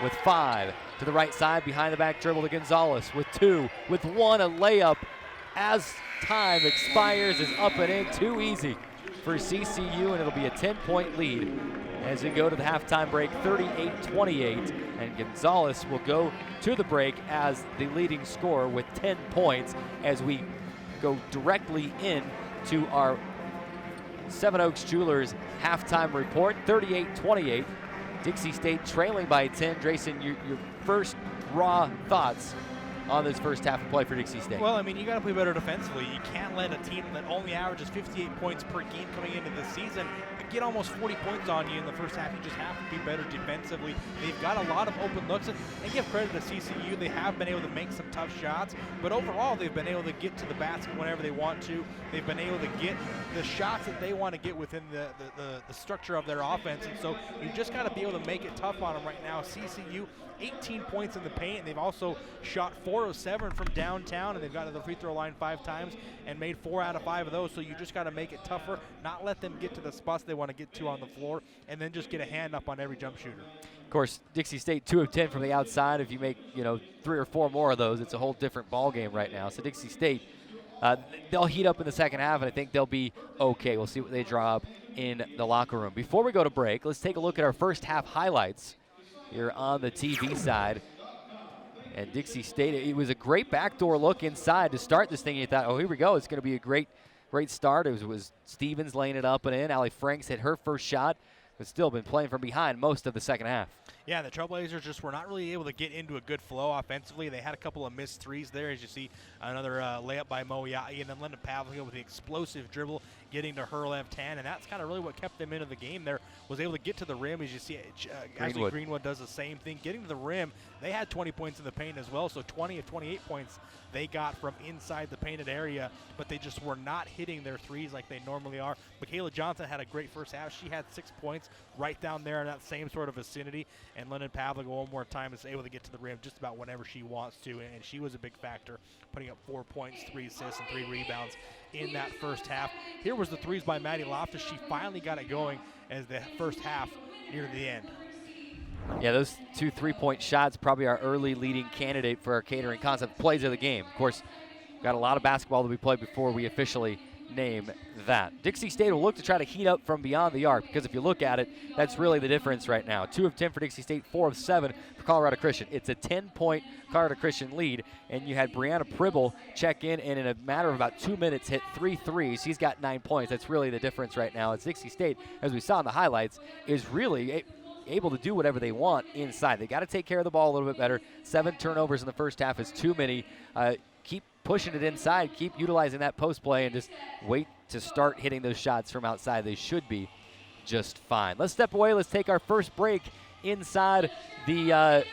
Speaker 1: with 5. To the right side, behind the back dribble to Gonzalez with 2, with 1, a layup as time expires is up and in. Too easy for CCU, and it'll be a 10-point lead as we go to the halftime break, 38-28. And Gonzalez will go to the break as the leading scorer with 10 points as we go directly in to our Seven Oaks Jewelers halftime report, 38-28. Dixie State trailing by 10. Drayson, your first raw thoughts on this first half of play for Dixie State?
Speaker 2: Well, I mean, you got to play better defensively. You can't let a team that only averages 58 points per game coming into the season get almost 40 points on you in the first half. You just have to be better defensively. They've got a lot of open looks, and give credit to CCU. They have been able to make some tough shots, but overall they've been able to get to the basket whenever they want to. They've been able to get the shots that they want to get within the structure of their offense, and so you just got to be able to make it tough on them right now. CCU, 18 points in the paint, and they've also shot 4 of 7 from downtown, and they've got to the free throw line 5 times and made 4 out of 5 of those. So you just got to make it tougher, not let them get to the spots they want to get to on the floor, and then just get a hand up on every jump shooter.
Speaker 1: Of course, Dixie State 2 of 10 from the outside. If you make 3 or 4 more of those, it's a whole different ball game right now. So Dixie State, they'll heat up in the second half, and I think they'll be okay. We'll see what they draw up in the locker room. Before we go to break, let's take a look at our first half highlights here on the TV side. And Dixie State, it was a great backdoor look inside to start this thing. You thought, oh, here we go. It's going to be a great start. It was Stevens laying it up and in. Allie Franks hit her first shot, but still been playing from behind most of the second half.
Speaker 2: Yeah, the Trailblazers just were not really able to get into a good flow offensively. They had a couple of missed threes there, as you see another layup by Moyai, and then Linda Pavlica with the explosive dribble getting to her left hand, and that's kind of really what kept them into the game there, was able to get to the rim. As you see, Greenwood does the same thing. Getting to the rim, they had 20 points in the paint as well, so 20 of 28 points they got from inside the painted area, but they just were not hitting their threes like they normally are. Michaela Johnson had a great first half. She had 6 points right down there in that same sort of vicinity, and Lyndon Pavlica one more time is able to get to the rim just about whenever she wants to, and she was a big factor, putting up 4 points, 3 assists, and 3 rebounds in that first half. Here was the threes by Maddie Loftus. She finally got it going as the first half near the end.
Speaker 1: Yeah, those 2 3-point shots probably our early leading candidate for our catering concept plays of the game. Of course, got a lot of basketball to be played before we officially name that. Dixie State will look to try to heat up from beyond the arc, because if you look at it, that's really the difference right now. 2 of 10 for Dixie State, 4 of 7 for Colorado Christian. It's a 10-point Colorado Christian lead, and you had Brianna Pribble check in and in a matter of about 2 minutes hit 3 threes. She's got 9 points. That's really the difference right now. It's Dixie State, as we saw in the highlights, is really able to do whatever they want inside. They got to take care of the ball a little bit better. 7 turnovers in the first half is too many. Keep pushing it inside, keep utilizing that post play, and just wait to start hitting those shots from outside. They should be just fine. Let's step away. Let's take our first break inside the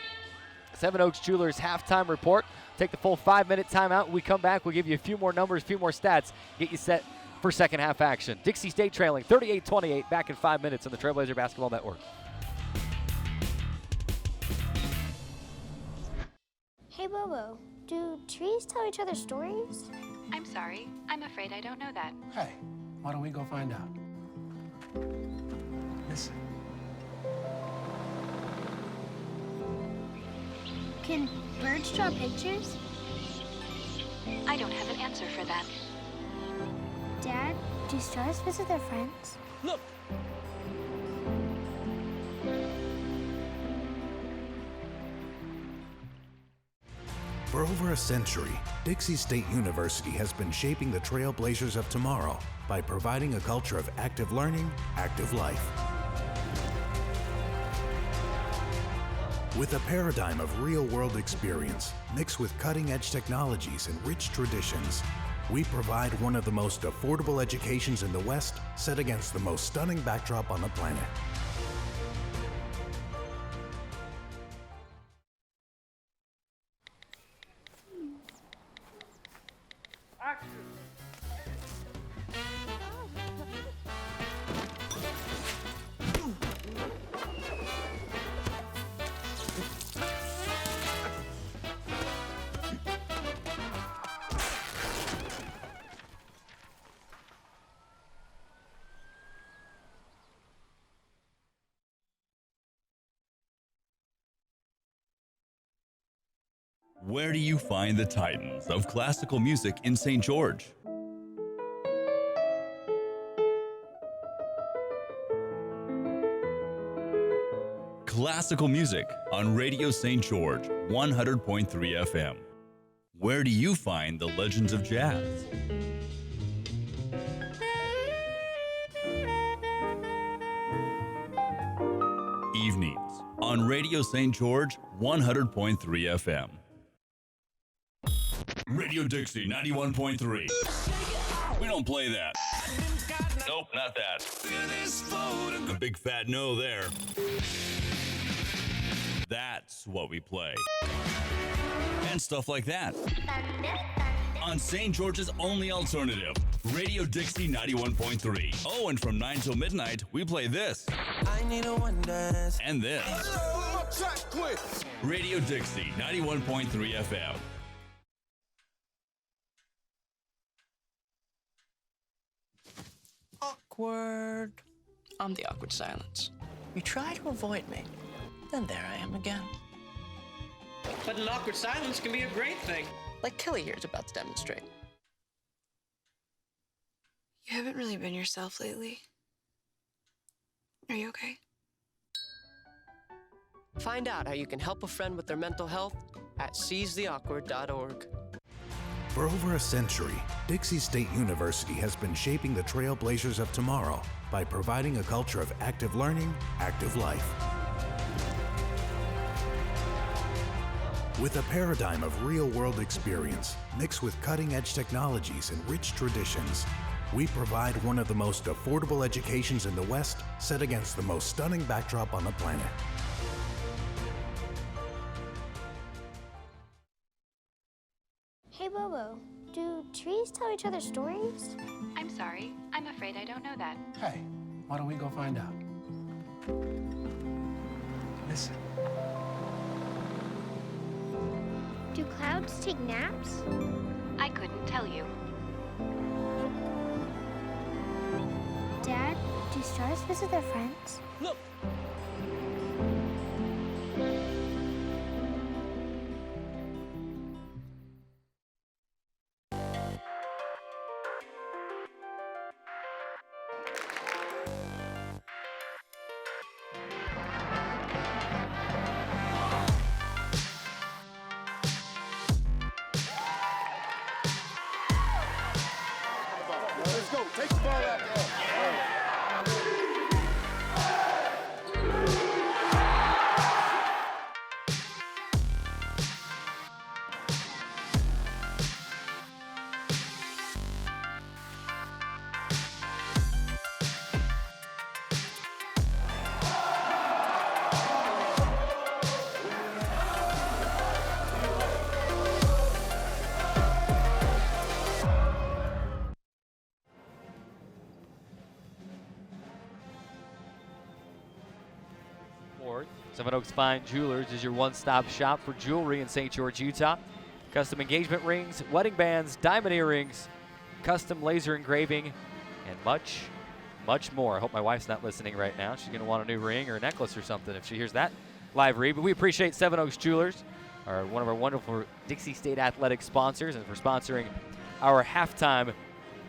Speaker 1: Seven Oaks Jewelers halftime report. Take the full 5-minute timeout. When we come back, we'll give you a few more numbers, a few more stats, get you set for second half action. Dixie State trailing 38-28, back in 5 minutes on the Trailblazer Basketball Network.
Speaker 15: Bobo, do trees tell each other stories?
Speaker 16: I'm sorry. I'm afraid I don't know that.
Speaker 17: Hey, why don't we go find out? Listen.
Speaker 15: Can birds draw pictures?
Speaker 16: I don't have an answer for that.
Speaker 15: Dad, do stars visit their friends?
Speaker 17: Look!
Speaker 3: For over a century, Dixie State University has been shaping the trailblazers of tomorrow by providing a culture of active learning, active life. With a paradigm of real-world experience mixed with cutting-edge technologies and rich traditions, we provide one of the most affordable educations in the West set against the most stunning backdrop on the planet.
Speaker 18: Where do you find the titans of classical music in St. George? Classical music on Radio St. George, 100.3 FM. Where do you find the legends of jazz? Evenings on Radio St. George, 100.3 FM. Radio Dixie 91.3. We don't play that. Nope, not that. A big fat no there. That's what we play. And stuff like that. On St. George's only alternative, Radio Dixie 91.3. Oh, and from 9 till midnight, we play this. I need a one dance. And this. Radio Dixie 91.3 FM.
Speaker 19: Awkward. I'm the awkward silence. You try to avoid me, then there I am again.
Speaker 20: But an awkward silence can be a great thing.
Speaker 19: Like Kelly here is about to demonstrate.
Speaker 21: You haven't really been yourself lately. Are you okay?
Speaker 19: Find out how you can help a friend with their mental health at seizetheawkward.org.
Speaker 3: For over a century, Dixie State University has been shaping the trailblazers of tomorrow by providing a culture of active learning, active life. With a paradigm of real-world experience mixed with cutting-edge technologies and rich traditions, we provide one of the most affordable educations in the West set against the most stunning backdrop on the planet.
Speaker 15: Hey Bobo, do trees tell each other stories?
Speaker 16: I'm sorry. I'm afraid I don't know that.
Speaker 17: Hey, why don't we go find out? Listen.
Speaker 15: Do clouds take naps?
Speaker 16: I couldn't tell you.
Speaker 15: Dad, do stars visit their friends?
Speaker 17: Look!
Speaker 6: Let's go. Take the ball out there.
Speaker 1: North. Seven Oaks Fine Jewelers is your one-stop shop for jewelry in St. George, Utah. Custom engagement rings, wedding bands, diamond earrings, custom laser engraving, and much, much more. I hope my wife's not listening right now. She's going to want a new ring or a necklace or something if she hears that live read. But we appreciate Seven Oaks Jewelers, one of our wonderful Dixie State athletic sponsors, and for sponsoring our halftime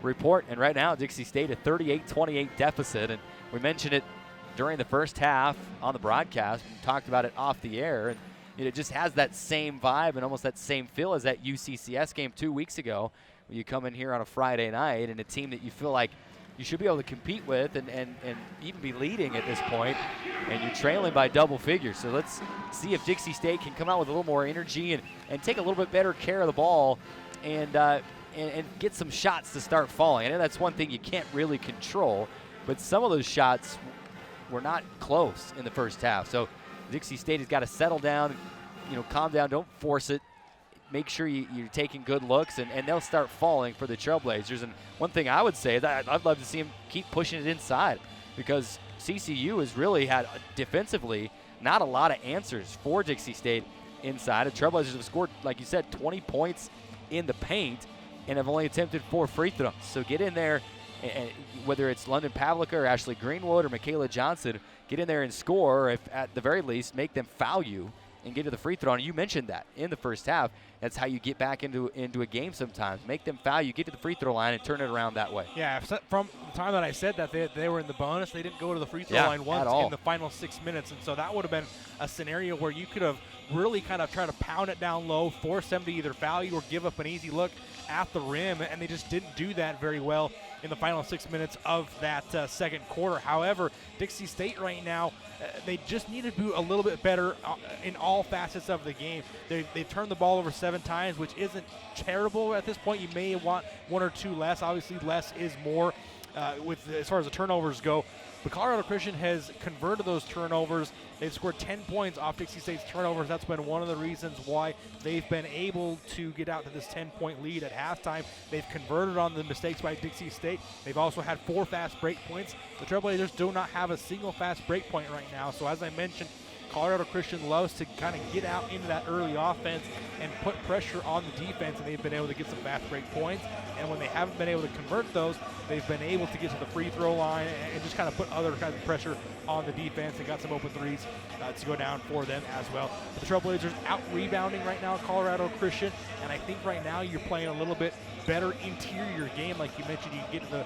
Speaker 1: report. And right now, Dixie State a 38-28 deficit. And we mentioned it during the first half on the broadcast. We talked about it off the air. And it just has that same vibe and almost that same feel as that UCCS game 2 weeks ago, where you come in here on a Friday night and a team that you feel like you should be able to compete with and even be leading at this point, and you're trailing by double figures. So let's see if Dixie State can come out with a little more energy and take a little bit better care of the ball and get some shots to start falling. I know that's one thing you can't really control, but some of those shots were not close in the first half. So Dixie State has got to settle down, calm down, don't force it. Make sure you're taking good looks, and they'll start falling for the Trailblazers. And one thing I would say is that I'd love to see them keep pushing it inside, because CCU has really had, defensively, not a lot of answers for Dixie State inside. The Trailblazers have scored, like you said, 20 points in the paint and have only attempted 4 free throws. So get in there, and whether it's London Pavlica or Ashley Greenwood or Michaela Johnson, get in there and score, or if at the very least make them foul you and get to the free throw. And you mentioned that in the first half. That's how you get back into a game sometimes. Make them foul you, get to the free throw line, and turn it around that way.
Speaker 2: Yeah, from the time that I said that they were in the bonus, they didn't go to the free throw line once in the final 6 minutes. And so that would have been a scenario where you could have really kind of tried to pound it down low, force them to either foul you or give up an easy look at the rim, and they just didn't do that very well in the final 6 minutes of that second quarter. However, Dixie State right now, they just need to do a little bit better in all facets of the game. They've turned the ball over 7 times, which isn't terrible at this point. You may want 1 or 2 less. Obviously, less is more as far as the turnovers go. But Colorado Christian has converted those turnovers. They've scored 10 points off Dixie State's turnovers. That's been one of the reasons why they've been able to get out to this 10-point lead at halftime. They've converted on the mistakes by Dixie State. They've also had 4 fast break points. The Trailblazers do not have a single fast break point right now. So as I mentioned, Colorado Christian loves to kind of get out into that early offense and put pressure on the defense, and they've been able to get some fast break points. And when they haven't been able to convert those, they've been able to get to the free throw line and just kind of put other kinds of pressure on the defense, and got some open threes to go down for them as well. But the Trailblazers out-rebounding right now Colorado Christian, and I think right now you're playing a little bit better interior game. Like you mentioned, you can get to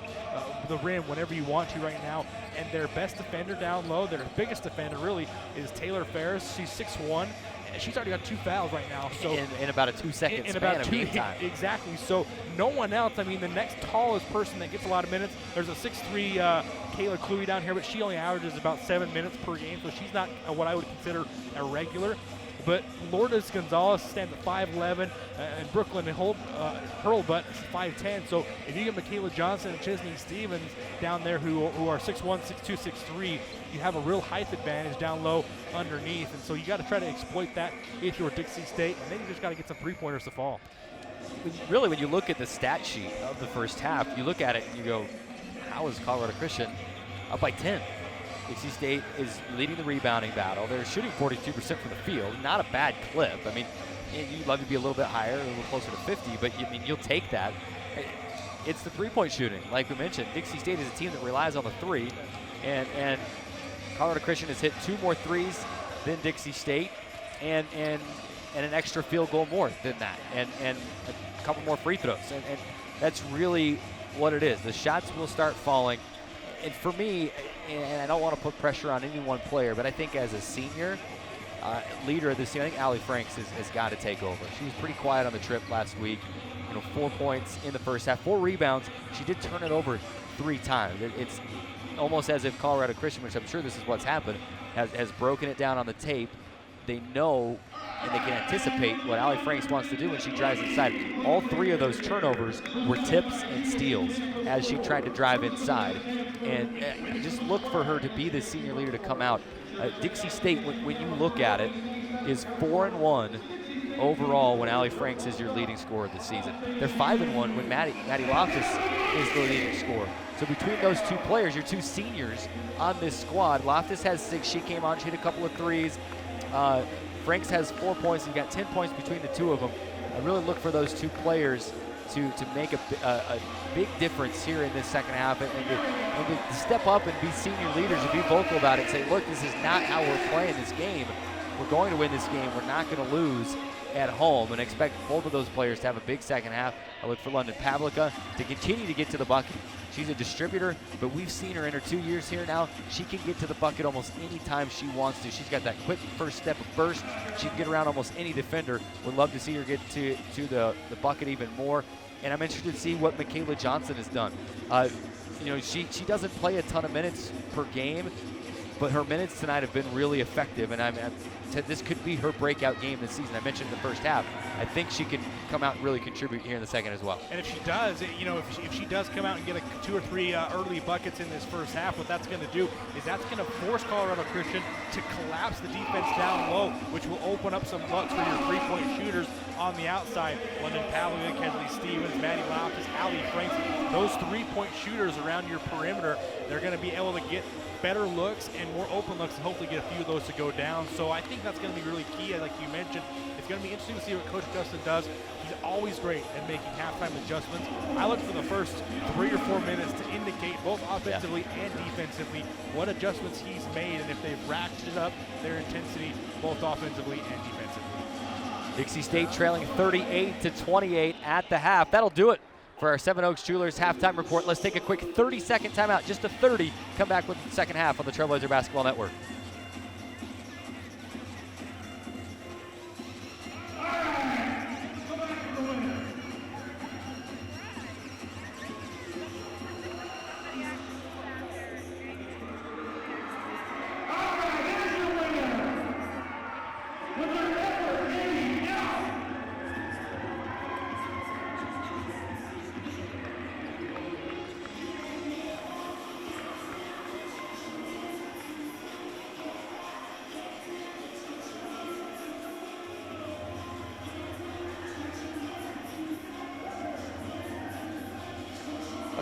Speaker 2: the rim whenever you want to right now. And their best defender down low, their biggest defender really, is Taylor Ferris. She's 6'1", and she's already got 2 fouls right now. So
Speaker 1: in about a 2-second span of game time.
Speaker 2: Exactly. So no one else. I mean, the next tallest person that gets a lot of minutes, there's a 6'3" Kayla Cluey down here, but she only averages about 7 minutes per game, so she's not what I would consider a regular. But Lourdes Gonzalez stands at 5'11", and Brooklyn Hurlbutt is 5'10". So if you get Michaela Johnson and Chesney Stevens down there who are 6'1", 6'2", 6'3", you have a real height advantage down low underneath. And so you got to try to exploit that if you're Dixie State, and then you just got to get some 3-pointers to fall.
Speaker 1: Really, when you look at the stat sheet of the first half, you look at it and you go, how is Colorado Christian up by 10? Dixie State is leading the rebounding battle. They're shooting 42% from the field. Not a bad clip. I mean, you'd love to be a little bit higher, a little closer to 50, but you'll take that. It's the 3-point shooting. Like we mentioned, Dixie State is a team that relies on the 3, and Colorado Christian has hit 2 more threes than Dixie State, and an extra field goal more than that, and a couple more free throws. And that's really what it is. The shots will start falling. And for me, and I don't want to put pressure on any one player, but I think as a senior leader of this team, I think Allie Franks has got to take over. She was pretty quiet on the trip last week. 4 points in the first half, 4 rebounds. She did turn it over 3 times. It's almost as if Colorado Christian, which I'm sure this is what's happened, has broken it down on the tape. They know and they can anticipate what Allie Franks wants to do when she drives inside. All 3 of those turnovers were tips and steals as she tried to drive inside. And just look for her to be the senior leader to come out. Dixie State, when you look at it, is 4-1 overall when Allie Franks is your leading scorer of the season. They're 5-1 when Maddie Loftus is the leading scorer. So between those two players, your two seniors on this squad, Loftus has 6. She came on, she hit a couple of threes. Franks has 4 points. You've got 10 points between the two of them. I really look for those two players to make a big difference here in this second half and to step up and be senior leaders and be vocal about it and say, look, this is not how we're playing this game. We're going to win this game. We're not going to lose at home, and expect both of those players to have a big second half. I look for London Pavlica to continue to get to the bucket. She's a distributor, but we've seen her in her 2 years here now. She can get to the bucket almost any time she wants to. She's got that quick first step of burst. She can get around almost any defender. Would love to see her get to the bucket even more. And I'm interested to see what Michaela Johnson has done. She doesn't play a ton of minutes per game, but her minutes tonight have been really effective, and this could be her breakout game this season. I mentioned in the first half. I think she can come out and really contribute here in the second as well.
Speaker 2: And if she does, if she does come out and get 2 or 3 early buckets in this first half, what that's going to do is that's going to force Colorado Christian to collapse the defense down low, which will open up some looks for your three-point shooters on the outside. London Pavlica, Kesley Stevens, Maddie Loftus, Allie Franks, those three-point shooters around your perimeter, they're going to be able to get better looks and more open looks and hopefully get a few of those to go down. So I think that's going to be really key. Like you mentioned, it's going to be interesting to see what Coach Justin does. He's always great at making halftime adjustments. I look for the first 3 or 4 minutes to indicate both offensively and defensively what adjustments he's made and if they've ratcheted up their intensity both offensively and defensively.
Speaker 1: Dixie State trailing 38-28 at the half. That'll do it for our Seven Oaks Jewelers halftime report. Let's take a quick 30-second timeout, just a 30. Come back with the second half on the Trailblazer Basketball Network.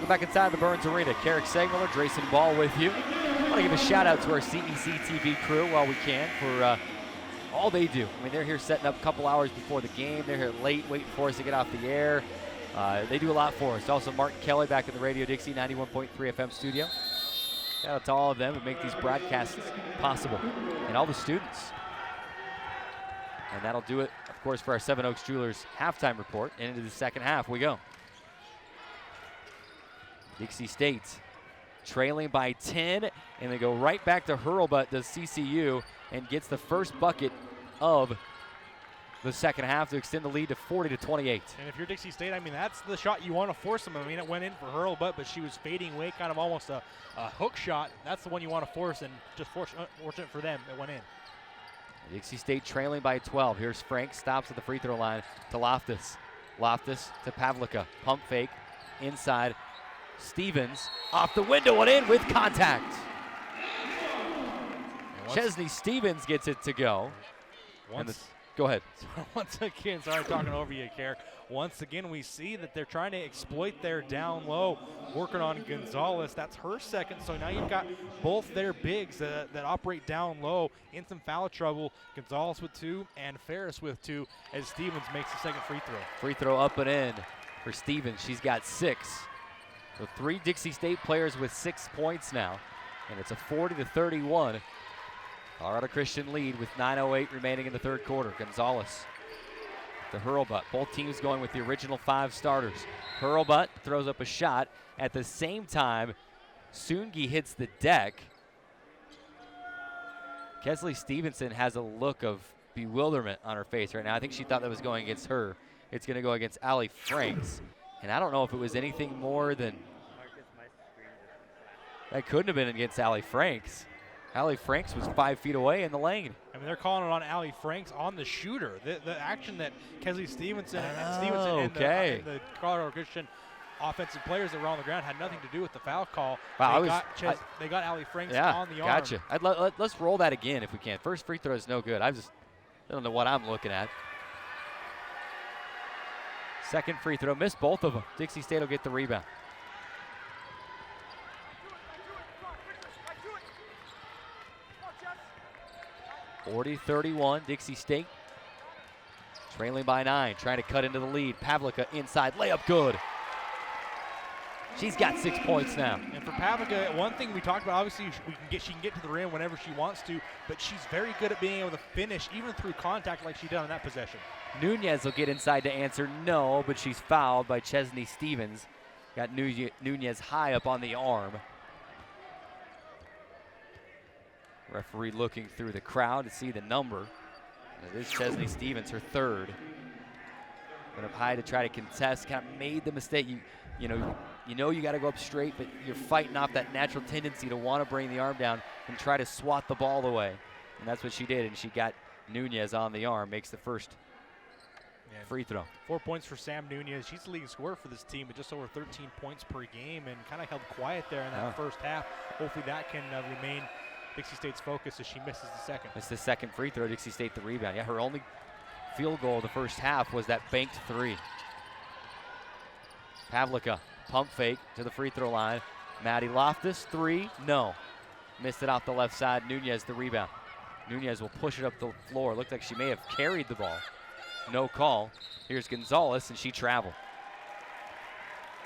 Speaker 1: Back inside the Burns Arena. Carrick Segmiller, Drayson Ball with you. I want to give a shout out to our CEC TV crew while we can for all they do. I mean, they're here setting up a couple hours before the game. They're here late waiting for us to get off the air. They do a lot for us. Also, Martin Kelly back in the Radio Dixie 91.3 FM studio. Shout out to all of them who make these broadcasts possible, and all the students. And that'll do it, of course, for our Seven Oaks Jewelers halftime report. And into the second half we go. Dixie State trailing by 10, and they go right back to Hurlbut, does CCU, and gets the first bucket of the second half to extend the lead to 40-28.
Speaker 2: And if you're Dixie State, I mean, that's the shot you want to force them. I mean, it went in for Hurlbut, but she was fading away, kind of almost a hook shot. That's the one you want to force, and just fortunate for them, it went in.
Speaker 1: Dixie State trailing by 12. Here's Frank, stops at the free throw line to Loftus. Loftus to Pavlica, pump fake, inside. Stevens off the window and in with contact. Chesney Stevens gets it to go. Go ahead.
Speaker 2: Once again, sorry talking over you, Kerr. Once again, we see that they're trying to exploit their down low, working on Gonzalez. That's her second, so now you've got both their bigs that operate down low in some foul trouble. Gonzalez with 2 and Ferris with 2 as Stevens makes the second free throw.
Speaker 1: Free throw up and in for Stevens. She's got 6. So 3 Dixie State players with 6 points now, and it's a 40-31 Colorado Christian lead with 9:08 remaining in the third quarter. Gonzalez to Hurlbut. Both teams going with the original 5 starters. Hurlbut throws up a shot. At the same time, Soongi hits the deck. Kesley Stevenson has a look of bewilderment on her face right now. I think she thought that was going against her. It's going to go against Allie Franks. And I don't know if it was anything more than that. Couldn't have been against Allie Franks. Allie Franks was 5 feet away in the lane.
Speaker 2: I mean, they're calling it on Allie Franks on the shooter. The action that Kesley Stevenson and the Colorado Christian offensive players that were on the ground had nothing to do with the foul call.
Speaker 1: Wow,
Speaker 2: they got Allie Franks on the arm.
Speaker 1: Gotcha. Let's roll that again if we can. First free throw is no good. I don't know what I'm looking at. Second free throw, missed both of them. Dixie State will get the rebound. 40-31, Dixie State trailing by 9, trying to cut into the lead. Pavlica inside, layup good. She's got 6 points now.
Speaker 2: And for Pavlica, one thing we talked about, obviously she can get to the rim whenever she wants to, but she's very good at being able to finish even through contact like she did on that possession.
Speaker 1: Nunez will get inside to answer no, but she's fouled by Chesney Stevens. Got Nunez high up on the arm. Referee looking through the crowd to see the number. It is Chesney Stevens, her third. Went up high to try to contest, kind of made the mistake. You know you got to go up straight, but you're fighting off that natural tendency to want to bring the arm down and try to swat the ball away. And that's what she did, and she got Nunez on the arm, makes the first free throw.
Speaker 2: 4 points for Sam Nunez. She's the leading scorer for this team with just over 13 points per game and kind of held quiet there in that first half. Hopefully that can remain Dixie State's focus as she misses the second.
Speaker 1: It's the second free throw, Dixie State the rebound. Yeah, her only field goal of the first half was that banked three. Pavlica, pump fake to the free throw line. Maddie Loftus, three, no. Missed it off the left side, Nunez the rebound. Nunez will push it up the floor. Looked like she may have carried the ball. No call. Here's Gonzalez, and she traveled.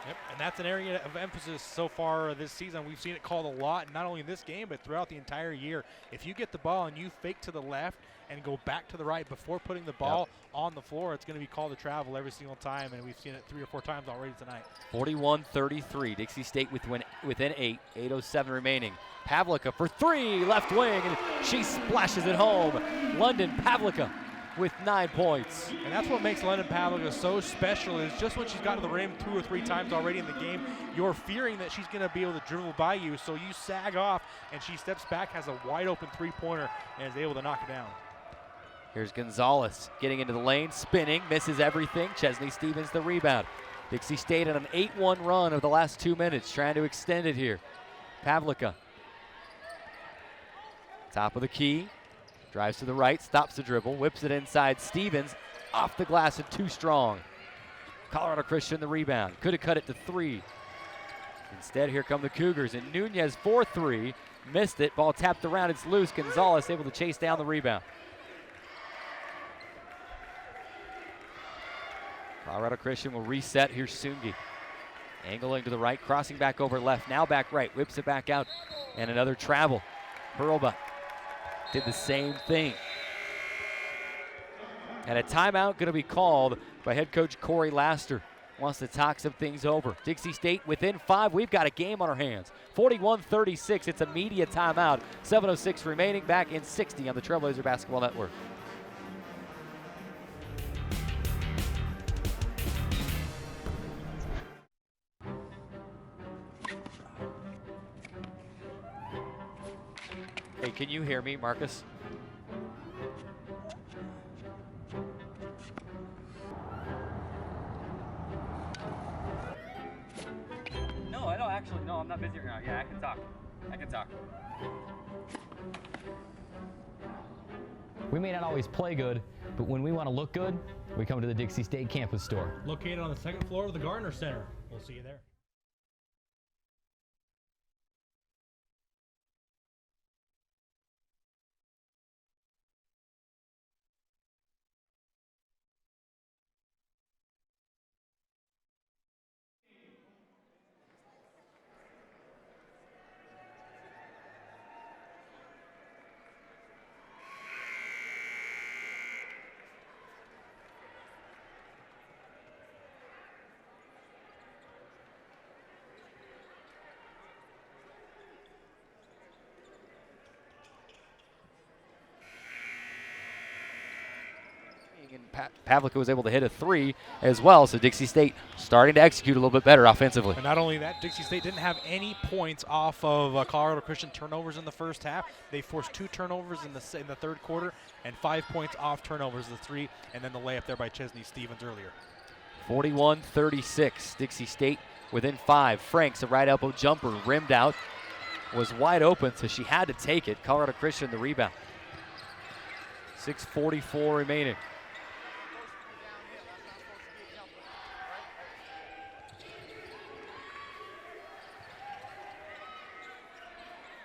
Speaker 2: Yep, and that's an area of emphasis so far this season. We've seen it called a lot, not only in this game, but throughout the entire year. If you get the ball and you fake to the left and go back to the right before putting the ball on the floor, it's going to be called a travel every single time, and we've seen it 3 or 4 times already tonight.
Speaker 1: 41-33, Dixie State within 8, 8:07 remaining. Pavlica for three, left wing, and she splashes it home. London Pavlica with 9 points.
Speaker 2: And that's what makes London Pavlica so special, is just when she's got to the rim 2 or 3 times already in the game, you're fearing that she's going to be able to dribble by you, so you sag off, and she steps back, has a wide open three-pointer, and is able to knock it down.
Speaker 1: Here's Gonzalez getting into the lane, spinning, misses everything. Chesney Stevens the rebound. Dixie State on an 8-1 run of the last 2 minutes, trying to extend it here. Pavlica. Top of the key. Drives to the right, stops the dribble, whips it inside. Stevens off the glass and too strong. Colorado Christian the rebound. Could have cut it to 3. Instead, here come the Cougars, and Nunez for 3. Missed it. Ball tapped around. It's loose. Gonzalez able to chase down the rebound. Colorado Christian will reset. Here's Sungi. Angling to the right, crossing back over left. Now back right, whips it back out. And another travel. Hurlbut did the same thing. And a timeout going to be called by head coach Corey Laster. Wants to talk some things over. Dixie State within 5. We've got a game on our hands. 41-36. It's a media timeout. 7:06 remaining. Back in 60 on the Trailblazer Basketball Network. Hey, can you hear me, Marcus?
Speaker 8: No, I don't actually. No, I'm not busy right now. Yeah, I can talk.
Speaker 9: We may not always play good, but when we want to look good, we come to the Dixie State campus store.
Speaker 2: Located on the 2nd floor of the Gardner Center. We'll see you there.
Speaker 1: And Pavlica was able to hit a 3 as well, so Dixie State starting to execute a little bit better offensively.
Speaker 2: And not only that, Dixie State didn't have any points off of Colorado Christian turnovers in the first half. They forced 2 turnovers in the third quarter and 5 points off turnovers, the 3, and then the layup there by Chesney Stevens earlier.
Speaker 1: 41-36, Dixie State within 5. Franks, a right elbow jumper, rimmed out, was wide open, so she had to take it. Colorado Christian the rebound. 6:44 remaining.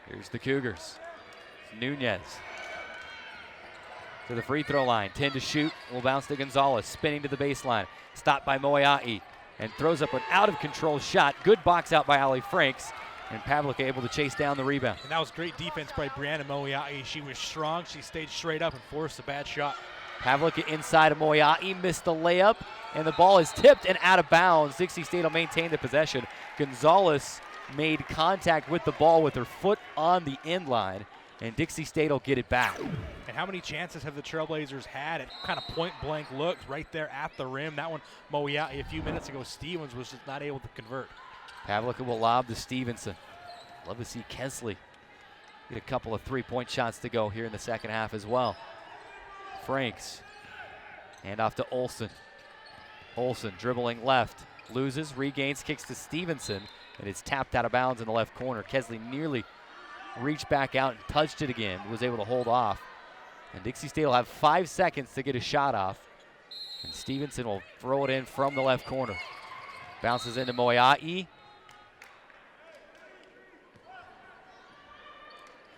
Speaker 1: Here's the Cougars. Nunez. to the free throw line. 10 to shoot. Will bounce to Gonzalez. Spinning to the baseline. Stopped by Moiai. And throws up an out-of-control shot. Good box out by Ali Franks. And Pavlik able to chase down the rebound.
Speaker 2: And that was great defense by Brianna Moiai. She was strong. She stayed straight up and forced a bad shot.
Speaker 1: Pavlik inside of Moiai. Missed the layup. And the ball is tipped and out of bounds. Dixie State will maintain the possession. Gonzalez made contact with the ball with her foot on the end line. And Dixie State will get it back.
Speaker 2: And how many chances have the Trailblazers had at kind of point-blank looks right there at the rim? That one, Moiai, a few minutes ago, Stevens was just not able to convert.
Speaker 1: Pavlik will lob to Stevenson. Love to see Kesley get a couple of three-point shots to go here in the second half as well. Franks, hand off to Olsen. Olsen dribbling left, loses, regains, kicks to Stevenson, and it's tapped out of bounds in the left corner. Kesley nearly reached back out and touched it again, was able to hold off. And Dixie State will have 5 seconds to get a shot off. And Stevenson will throw it in from the left corner. Bounces into Moiai.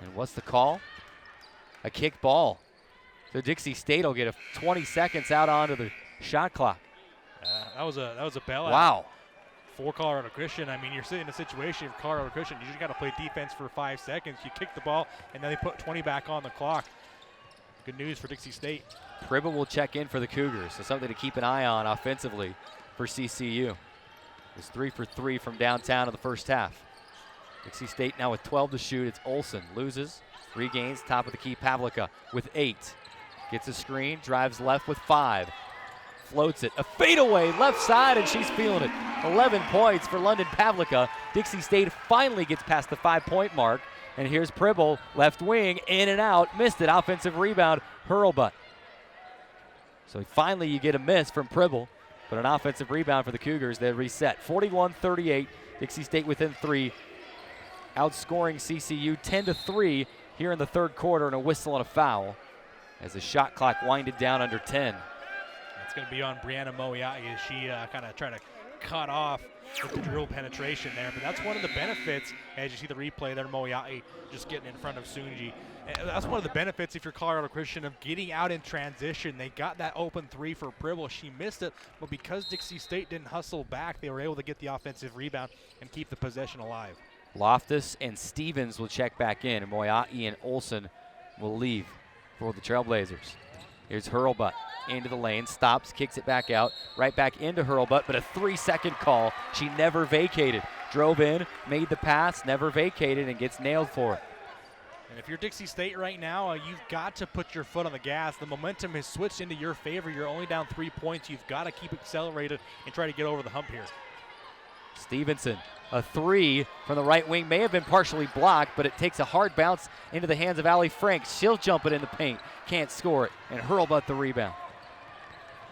Speaker 1: And what's the call? A kick ball. So Dixie State will get a 20 seconds out onto the shot clock.
Speaker 2: That was a bailout.
Speaker 1: Wow.
Speaker 2: For Colorado Christian. I mean, you're sitting in a situation for Colorado Christian, you just got to play defense for 5 seconds. You kick the ball, and then they put 20 back on the clock. Good news for Dixie State.
Speaker 1: Pribba will check in for the Cougars, so something to keep an eye on offensively for CCU. It was 3 for 3 from downtown in the first half. Dixie State now with 12 to shoot. It's Olsen, loses, regains, top of the key, Pavlika with 8. Gets a screen, drives left with 5. Floats it, a fadeaway left side, and she's feeling it. 11 points for London Pavlika. Dixie State finally gets past the 5-point mark. And here's Pribble, left wing, in and out, missed it. Offensive rebound, Hurlbutt. So finally you get a miss from Pribble, but an offensive rebound for the Cougars. They reset. 41-38, Dixie State within 3. Outscoring CCU 10-3 here in the third quarter, and a whistle and a foul as the shot clock winded down under 10.
Speaker 2: It's going to be on Brianna Moiai as she kind of trying to cut off with the drill penetration there. But that's one of the benefits, as you see the replay there, Moiai just getting in front of Sunji. And that's one of the benefits if you're Colorado Christian of getting out in transition. They got that open 3 for Pribble. She missed it, but because Dixie State didn't hustle back, they were able to get the offensive rebound and keep the possession alive.
Speaker 1: Loftus and Stevens will check back in, and Moiai and Olsen will leave for the Trailblazers. Here's Hurlbutt into the lane, stops, kicks it back out, right back into Hurlbutt, but a 3-second call. She never vacated. Drove in, made the pass, never vacated, and gets nailed for it.
Speaker 2: And if you're Dixie State right now, you've got to put your foot on the gas. The momentum has switched into your favor. You're only down 3 points. You've got to keep accelerated and try to get over the hump here.
Speaker 1: Stevenson, a 3 from the right wing, may have been partially blocked, but it takes a hard bounce into the hands of Ali Franks. She'll jump it in the paint, can't score it, and Hurlbutt the rebound.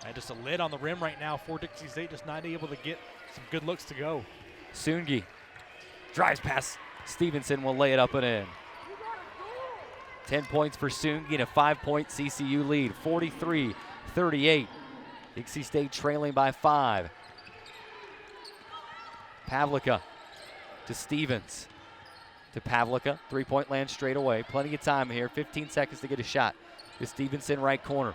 Speaker 2: And just a lid on the rim right now for Dixie State, just not able to get some good looks to go.
Speaker 1: Sungi drives past Stevenson, will lay it up and in. 10 points for Sungi and a 5-point CCU lead, 43-38. Dixie State trailing by 5. Pavlika to Stevens. To Pavlika, 3-point land straight away. Plenty of time here, 15 seconds to get a shot. To Stevenson, right corner.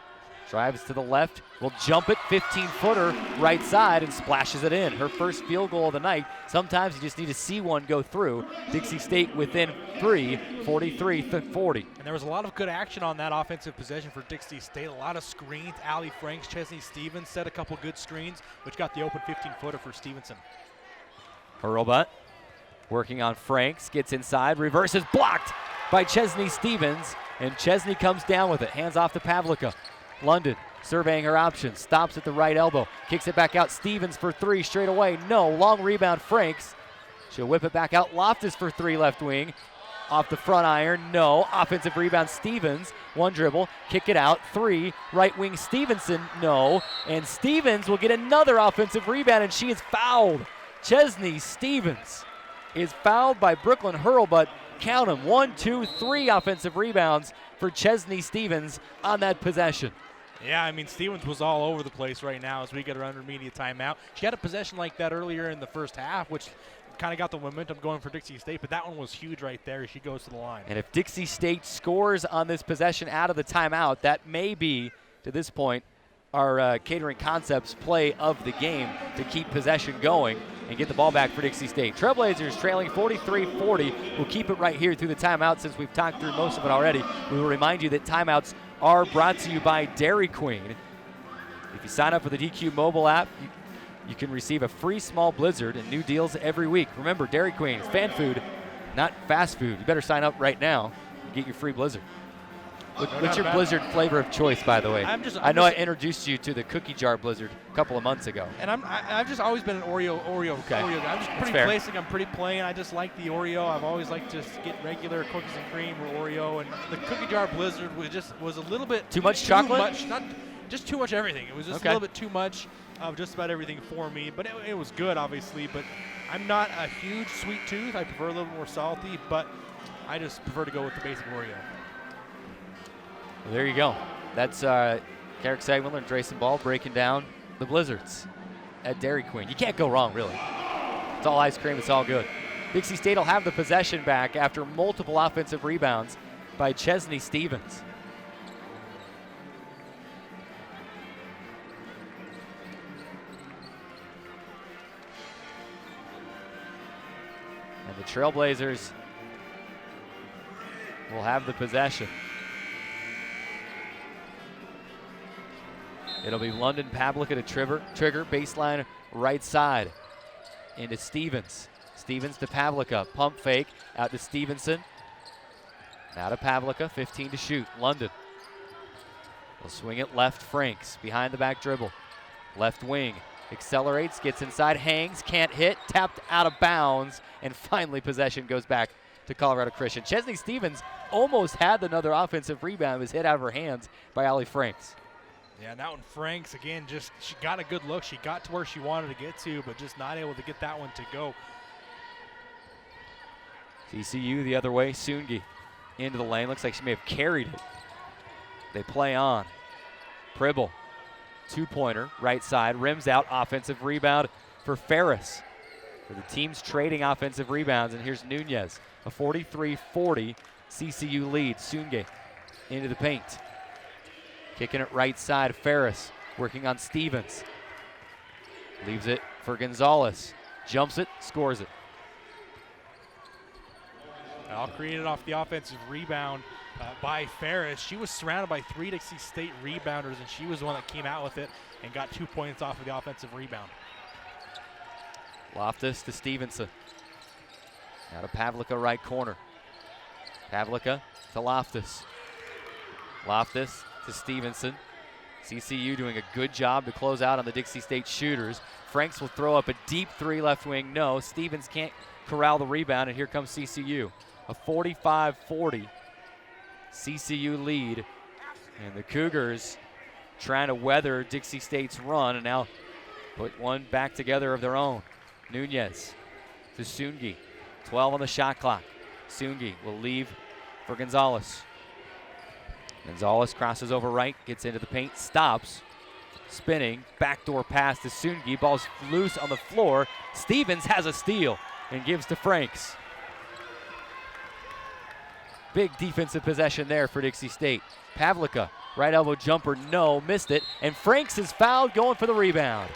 Speaker 1: Drives to the left, will jump it, 15-footer, right side, and splashes it in. Her first field goal of the night. Sometimes you just need to see one go through. Dixie State within 3, 43-40.
Speaker 2: And there was a lot of good action on that offensive possession for Dixie State. A lot of screens. Ali Franks, Chesney Stevens set a couple good screens, which got the open 15-footer for Stevenson.
Speaker 1: Hurlbutt working on Franks, gets inside, reverses, blocked by Chesney Stevens, and Chesney comes down with it. Hands off to Pavlika. London surveying her options, stops at the right elbow, kicks it back out. Stevens for 3 straight away. No, long rebound Franks. She'll whip it back out. Loftus for 3 left wing. Off the front iron, no. Offensive rebound Stevens. 1 dribble, kick it out. 3, right wing Stevenson, no. And Stevens will get another offensive rebound, and she is fouled. Chesney Stevens is fouled by Brooklyn Hurlbutt. Count them, 1, 2, 3 offensive rebounds for Chesney Stevens on that possession.
Speaker 2: Yeah, I mean, Stevens was all over the place right now as we get her under media timeout. She had a possession like that earlier in the first half, which kind of got the momentum going for Dixie State, but that one was huge right there as she goes to the line.
Speaker 1: And if Dixie State scores on this possession out of the timeout, that may be, to this point, our Catering Concepts play of the game to keep possession going and get the ball back for Dixie State. Trailblazers trailing 43-40. We'll keep it right here through the timeout since we've talked through most of it already. We will remind you that timeouts are brought to you by Dairy Queen. If you sign up for the DQ mobile app, you can receive a free small blizzard and new deals every week. Remember, Dairy Queen is fan food, not fast food. You better sign up right now and get your free blizzard. What's your blizzard flavor of choice, by the way? I know I introduced you to the cookie jar blizzard a couple of months ago.
Speaker 2: And I've just always been an Oreo guy. I'm just pretty basic. I'm pretty plain. I just like the Oreo. I've always liked to just get regular cookies and cream or Oreo. And the cookie jar blizzard was a little bit
Speaker 1: too much chocolate.
Speaker 2: Not just too much everything. It was just a little bit too much of just about everything for me. But it was good, obviously. But I'm not a huge sweet tooth. I prefer a little more salty. But I just prefer to go with the basic Oreo.
Speaker 1: Well, there you go. That's Carrick Sagmiller and Drayson Ball breaking down the blizzards at Dairy Queen. You can't go wrong, really. It's all ice cream. It's all good. Dixie State will have the possession back after multiple offensive rebounds by Chesney Stevens. And the Trailblazers will have the possession. It'll be London Pavlica to trigger baseline right side into Stevens. Stevens to Pavlica, pump fake out to Stevenson. Now to Pavlica, 15 to shoot. London will swing it left. Franks behind the back dribble. Left wing accelerates, gets inside, hangs, can't hit, tapped out of bounds, and finally possession goes back to Colorado Christian. Chesney Stevens almost had another offensive rebound. It was hit out of her hands by Allie Franks.
Speaker 2: Yeah, and that one, Franks, again, she got a good look. She got to where she wanted to get to, but just not able to get that one to go.
Speaker 1: TCU the other way, Soongi into the lane. Looks like she may have carried it. They play on. Pribble, two-pointer, right side, rims out, offensive rebound for Ferris. For the team's trading offensive rebounds, and here's Nunez. A 43-40 CCU lead. Soongi into the paint. Kicking it right side, Ferris working on Stevens. Leaves it for Gonzalez. Jumps it, scores it.
Speaker 2: All created off the offensive rebound by Ferris. She was surrounded by 3 Dixie State rebounders, and she was the one that came out with it and got 2 points off of the offensive rebound.
Speaker 1: Loftus to Stevenson. Now to Pavlica, right corner. Pavlica to Loftus. Loftus to Stevenson. CCU doing a good job to close out on the Dixie State shooters. Franks will throw up a deep three left wing. No, Stevens can't corral the rebound, and here comes CCU. A 45-40 CCU lead. And the Cougars trying to weather Dixie State's run and now put one back together of their own. Nunez to Soongi. 12 on the shot clock. Soongi will leave for Gonzalez. Gonzalez crosses over right, gets into the paint, stops, spinning, backdoor pass to Soongi. Ball's loose on the floor. Stevens has a steal and gives to Franks. Big defensive possession there for Dixie State. Pavlica, right elbow jumper, no, missed it, and Franks is fouled going for the rebound.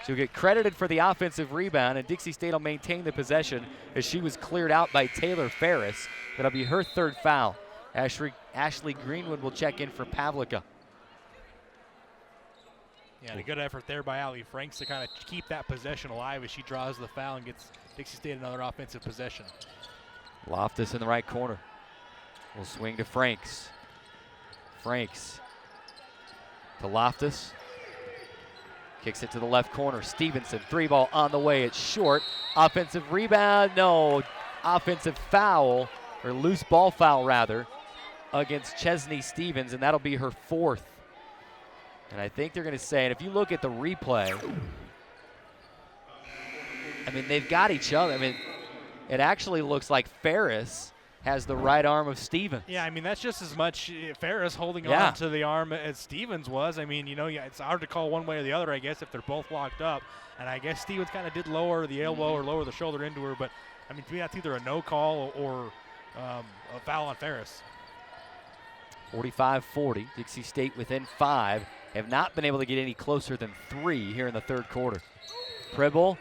Speaker 1: She'll get credited for the offensive rebound, and Dixie State will maintain the possession as she was cleared out by Taylor Ferris. That'll be her third foul. Ashley Greenwood will check in for Pavlica.
Speaker 2: Yeah, and a good effort there by Allie Franks to kind of keep that possession alive as she draws the foul and gets Dixie State another offensive possession.
Speaker 1: Loftus in the right corner. Will swing to Franks. Franks to Loftus. Kicks it to the left corner. Stevenson, three ball on the way. It's short. Offensive rebound. No. Offensive foul, or loose ball foul rather, against Chesney Stevens, and that'll be her fourth. And I think they're going to say, and if you look at the replay, I mean, they've got each other. I mean, it actually looks like Ferris has the right arm of Stevens.
Speaker 2: Yeah, I mean, that's just as much Ferris holding on to the arm as Stevens was. I mean, you know, it's hard to call one way or the other, I guess, if they're both locked up. And I guess Stevens kind of did lower the elbow or lower the shoulder into her. But, I mean, to me, that's either a no call or a foul on Ferris.
Speaker 1: 45-40. Dixie State within 5. Have not been able to get any closer than 3 here in the third quarter. Pribble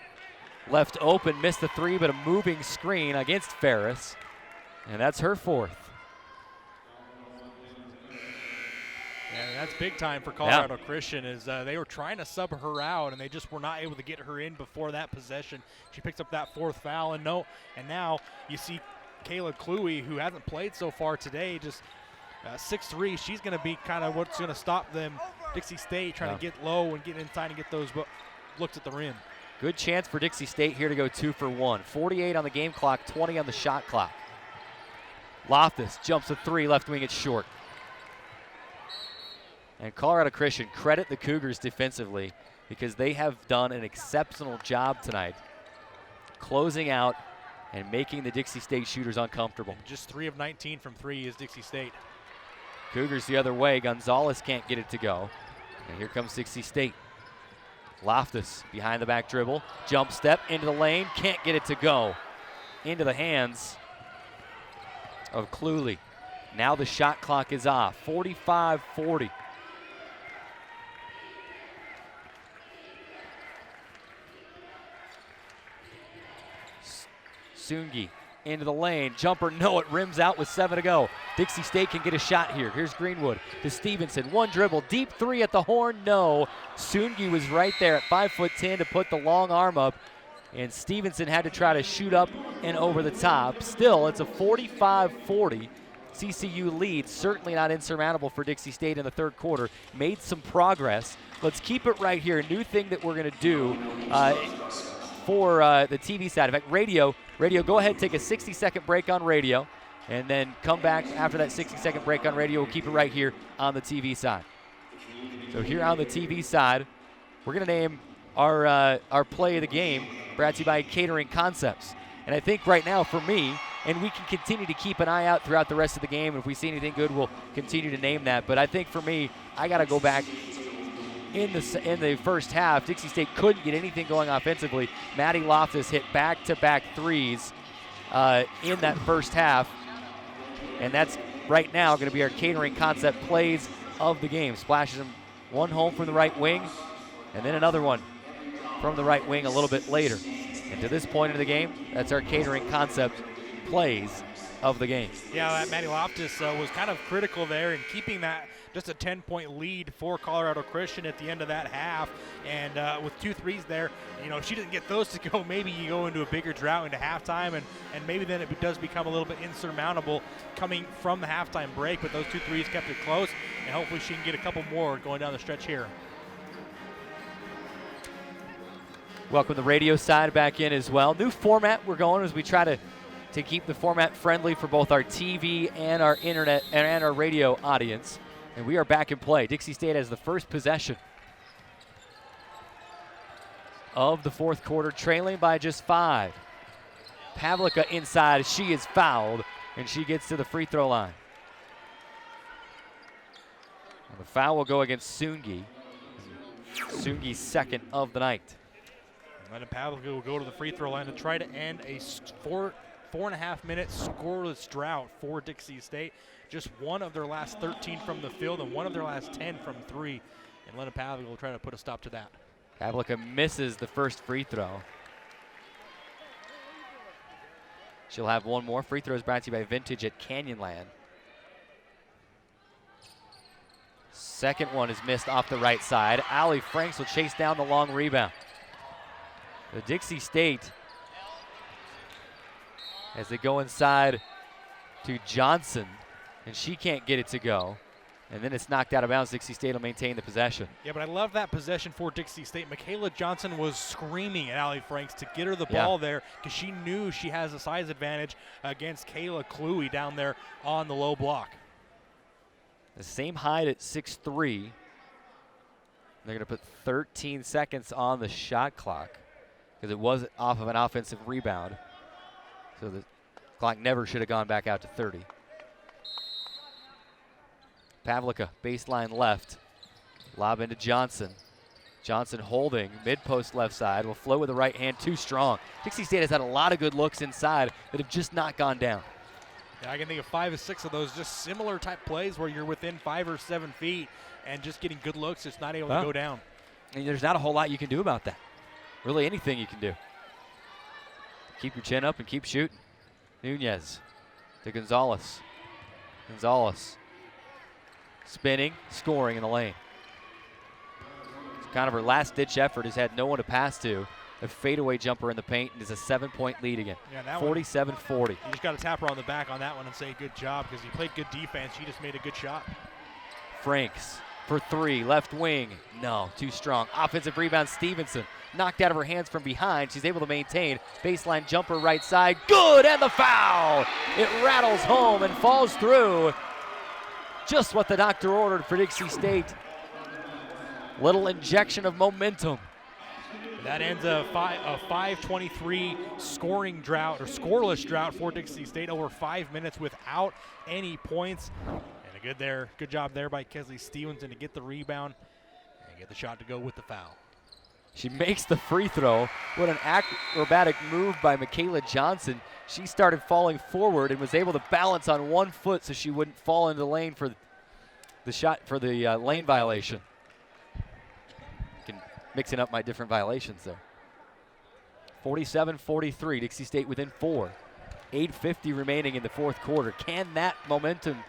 Speaker 1: left open, missed the 3, but a moving screen against Ferris. And that's her 4th.
Speaker 2: Yeah, that's big time for Colorado Christian. Is they were trying to sub her out, and they just were not able to get her in before that possession. She picks up that 4th foul, and now you see Kayla Cluey, who hasn't played so far today, just 6'3". She's going to be kind of what's going to stop them. Dixie State trying to get low and get inside and get those looks at the rim.
Speaker 1: Good chance for Dixie State here to go 2 for 1. 48 on the game clock, 20 on the shot clock. Loftus jumps a 3, left wing, it's short. And Colorado Christian, credit the Cougars defensively because they have done an exceptional job tonight closing out and making the Dixie State shooters uncomfortable.
Speaker 2: And just 3 of 19 from 3 is Dixie State.
Speaker 1: Cougars the other way. Gonzalez can't get it to go. And here comes Dixie State. Loftus behind the back dribble. Jump step into the lane. Can't get it to go. Into the hands of Cluley. Now the shot clock is off. 45-40. Sungi into the lane. Jumper, no, it rims out with 7 to go. Dixie State can get a shot here. Here's Greenwood to Stevenson. 1 dribble, deep 3 at the horn, no. Sungi was right there at 5'10" to put the long arm up, and Stevenson had to try to shoot up and over the top. Still, it's a 45-40 CCU lead. Certainly not insurmountable for Dixie State in the third quarter. Made some progress. Let's keep it right here. A new thing that we're going to do for the TV side. In fact, radio, go ahead, take a 60-second break on radio, and then come back after that 60-second break on radio. We'll keep it right here on the TV side. So here on the TV side, we're going to name our play of the game, brought to you by Catering Concepts. And I think right now for me, and we can continue to keep an eye out throughout the rest of the game. If we see anything good, we'll continue to name that. But I think for me, I got to go back in the first half. Dixie State couldn't get anything going offensively. Maddie Loftus hit back-to-back 3s in that first half. And that's right now going to be our Catering Concept plays of the game. Splashes them 1 home from the right wing, and then another one from the right wing a little bit later. And to this point in the game, that's our Catering Concept plays of the game.
Speaker 2: Yeah, that Maddie Loftus was kind of critical there in keeping that just a 10-point lead for Colorado Christian at the end of that half. And with 2 threes there, you know, if she doesn't get those to go, maybe you go into a bigger drought into halftime, and maybe then it does become a little bit insurmountable coming from the halftime break. But those 2 threes kept it close, and hopefully she can get a couple more going down the stretch here.
Speaker 1: Welcome the radio side back in as well. New format we're going as we try to keep the format friendly for both our TV and our internet and our radio audience. And we are back in play. Dixie State has the first possession of the fourth quarter, trailing by just 5. Pavlica inside. She is fouled, and she gets to the free throw line. And the foul will go against Sungi. Sungi's second of the night.
Speaker 2: And then Pavlica will go to the free throw line to try to end a 4.5-minute scoreless drought for Dixie State. Just 1 of their last 13 from the field and 1 of their last 10 from 3. And Lena Pavlica will try to put a stop to that.
Speaker 1: Pavlica misses the first free throw. She'll have 1 more. Free throws brought to you by Vintage at Canyonland. Second one is missed off the right side. Allie Franks will chase down the long rebound. The Dixie State, as they go inside to Johnson, and she can't get it to go. And then it's knocked out of bounds. Dixie State will maintain the possession.
Speaker 2: Yeah, but I love that possession for Dixie State. Michaela Johnson was screaming at Allie Franks to get her the ball there because she knew she has a size advantage against Kayla Cluey down there on the low block.
Speaker 1: The same height at 6'3". They're going to put 13 seconds on the shot clock because it was off of an offensive rebound. So the Clock never should have gone back out to 30. Pavlica, baseline left. Lob into Johnson. Johnson holding, mid-post left side, will flow with the right hand, too strong. Dixie State has had a lot of good looks inside that have just not gone down.
Speaker 2: Yeah, I can think of 5 or 6 of those just similar type plays where you're within 5 or 7 feet and just getting good looks, just not able to go down.
Speaker 1: And there's not a whole lot you can do about that. Really anything you can do. Keep your chin up and keep shooting. Nunez to Gonzalez. Gonzalez spinning, scoring in the lane. It's kind of her last-ditch effort, has had no one to pass to. A fadeaway jumper in the paint, and is a 7-point lead again.
Speaker 2: Yeah,
Speaker 1: 47-40.
Speaker 2: You just got to tap her on the back on that one and say good job, because you played good defense. She just made a good shot.
Speaker 1: Franks for 3, left wing. No, too strong. Offensive rebound, Stevenson. Knocked out of her hands from behind. She's able to maintain. Baseline jumper right side. Good, and the foul. It rattles home and falls through. Just what the doctor ordered for Dixie State. Little injection of momentum.
Speaker 2: That ends a 5:23 scoring drought, or scoreless drought for Dixie State. Over 5 minutes without any points. And good job there by Kesley Stevenson to get the rebound and get the shot to go with the foul.
Speaker 1: She makes the free throw. What an acrobatic move by Michaela Johnson. She started falling forward and was able to balance on 1 foot so she wouldn't fall into the lane for the shot, for the lane violation. Mixing up my different violations there. 47-43, Dixie State within 4. 8:50 remaining in the fourth quarter. Can that momentum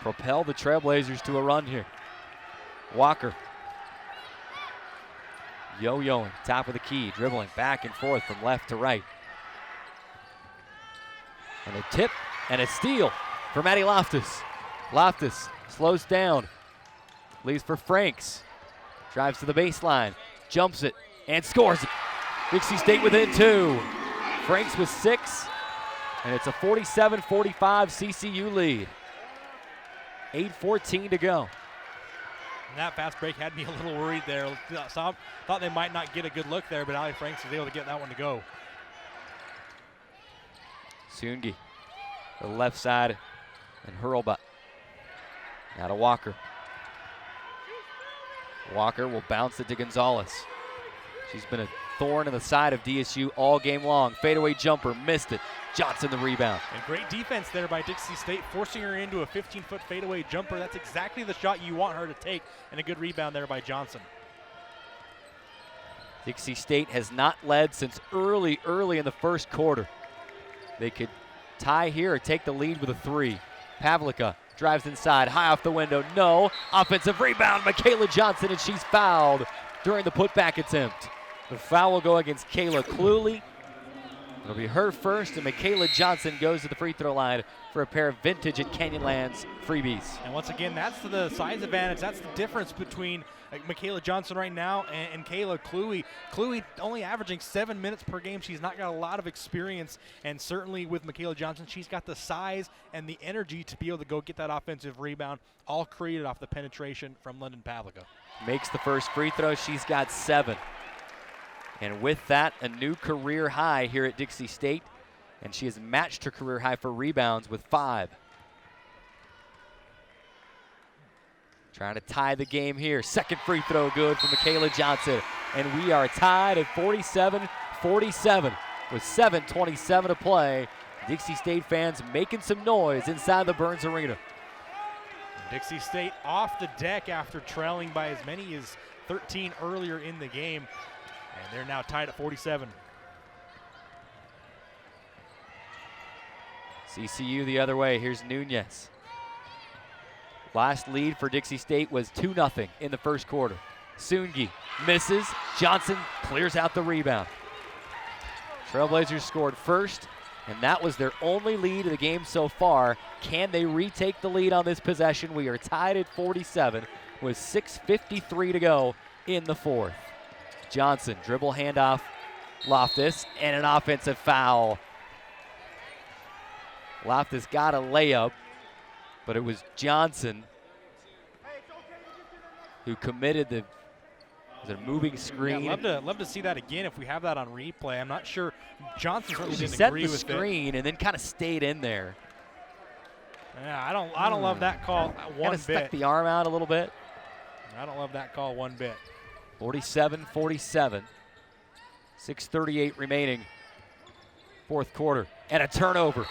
Speaker 1: propel the Trailblazers to a run here? Walker. Yo-yoing, top of the key, dribbling back and forth from left to right. And a tip and a steal for Maddie Loftus. Loftus slows down, leaves for Franks. Drives to the baseline, jumps it, and scores it. Dixie State within 2. Franks with 6, and it's a 47-45 CCU lead. 8:14 to go.
Speaker 2: And that fast break had me a little worried there. Thought they might not get a good look there, but Ali Franks was able to get that one to go.
Speaker 1: Sungi, the left side, and Hurlbut. Now to Walker. Walker will bounce it to Gonzalez. She's been a thorn in the side of DSU all game long. Fadeaway jumper, missed it. Johnson the rebound.
Speaker 2: And great defense there by Dixie State, forcing her into a 15-foot fadeaway jumper. That's exactly the shot you want her to take, and a good rebound there by Johnson.
Speaker 1: Dixie State has not led since early in the first quarter. They could tie here or take the lead with a 3. Pavlica drives inside, high off the window, no. Offensive rebound, Michaela Johnson, and she's fouled during the putback attempt. The foul will go against Kayla Cluley. It'll be her first, and Michaela Johnson goes to the free throw line for a pair of vintage at Canyonlands freebies.
Speaker 2: And once again, that's the size advantage. That's the difference between Michaela Johnson right now and Kayla Cluley. Cluley only averaging 7 minutes per game. She's not got a lot of experience, and certainly with Michaela Johnson, she's got the size and the energy to be able to go get that offensive rebound, all created off the penetration from London Pavlica.
Speaker 1: Makes the first free throw. She's got 7. And with that, a new career high here at Dixie State. And she has matched her career high for rebounds with 5. Trying to tie the game here. Second free throw good for Michaela Johnson. And we are tied at 47-47 with 7:27 to play. Dixie State fans making some noise inside the Burns Arena.
Speaker 2: Dixie State off the deck after trailing by as many as 13 earlier in the game. And they're now tied at 47.
Speaker 1: CCU the other way. Here's Nunez. Last lead for Dixie State was 2-0 in the first quarter. Sungi misses. Johnson clears out the rebound. Trailblazers scored first, and that was their only lead of the game so far. Can they retake the lead on this possession? We are tied at 47 with 6:53 to go in the fourth. Johnson, dribble handoff, Loftus, and an offensive foul. Loftus got a layup, but it was Johnson who committed the Is it a moving screen?
Speaker 2: Yeah, love to see that again if we have that on replay. I'm not sure. Johnson certainly
Speaker 1: She
Speaker 2: didn't
Speaker 1: set
Speaker 2: agree
Speaker 1: the
Speaker 2: with
Speaker 1: screen and then kind of stayed in there.
Speaker 2: Yeah, I don't love that call one bit.
Speaker 1: Stuck the arm out a little bit.
Speaker 2: I don't love that call one bit.
Speaker 1: 47-47. 6:38 remaining. Fourth quarter. And a turnover.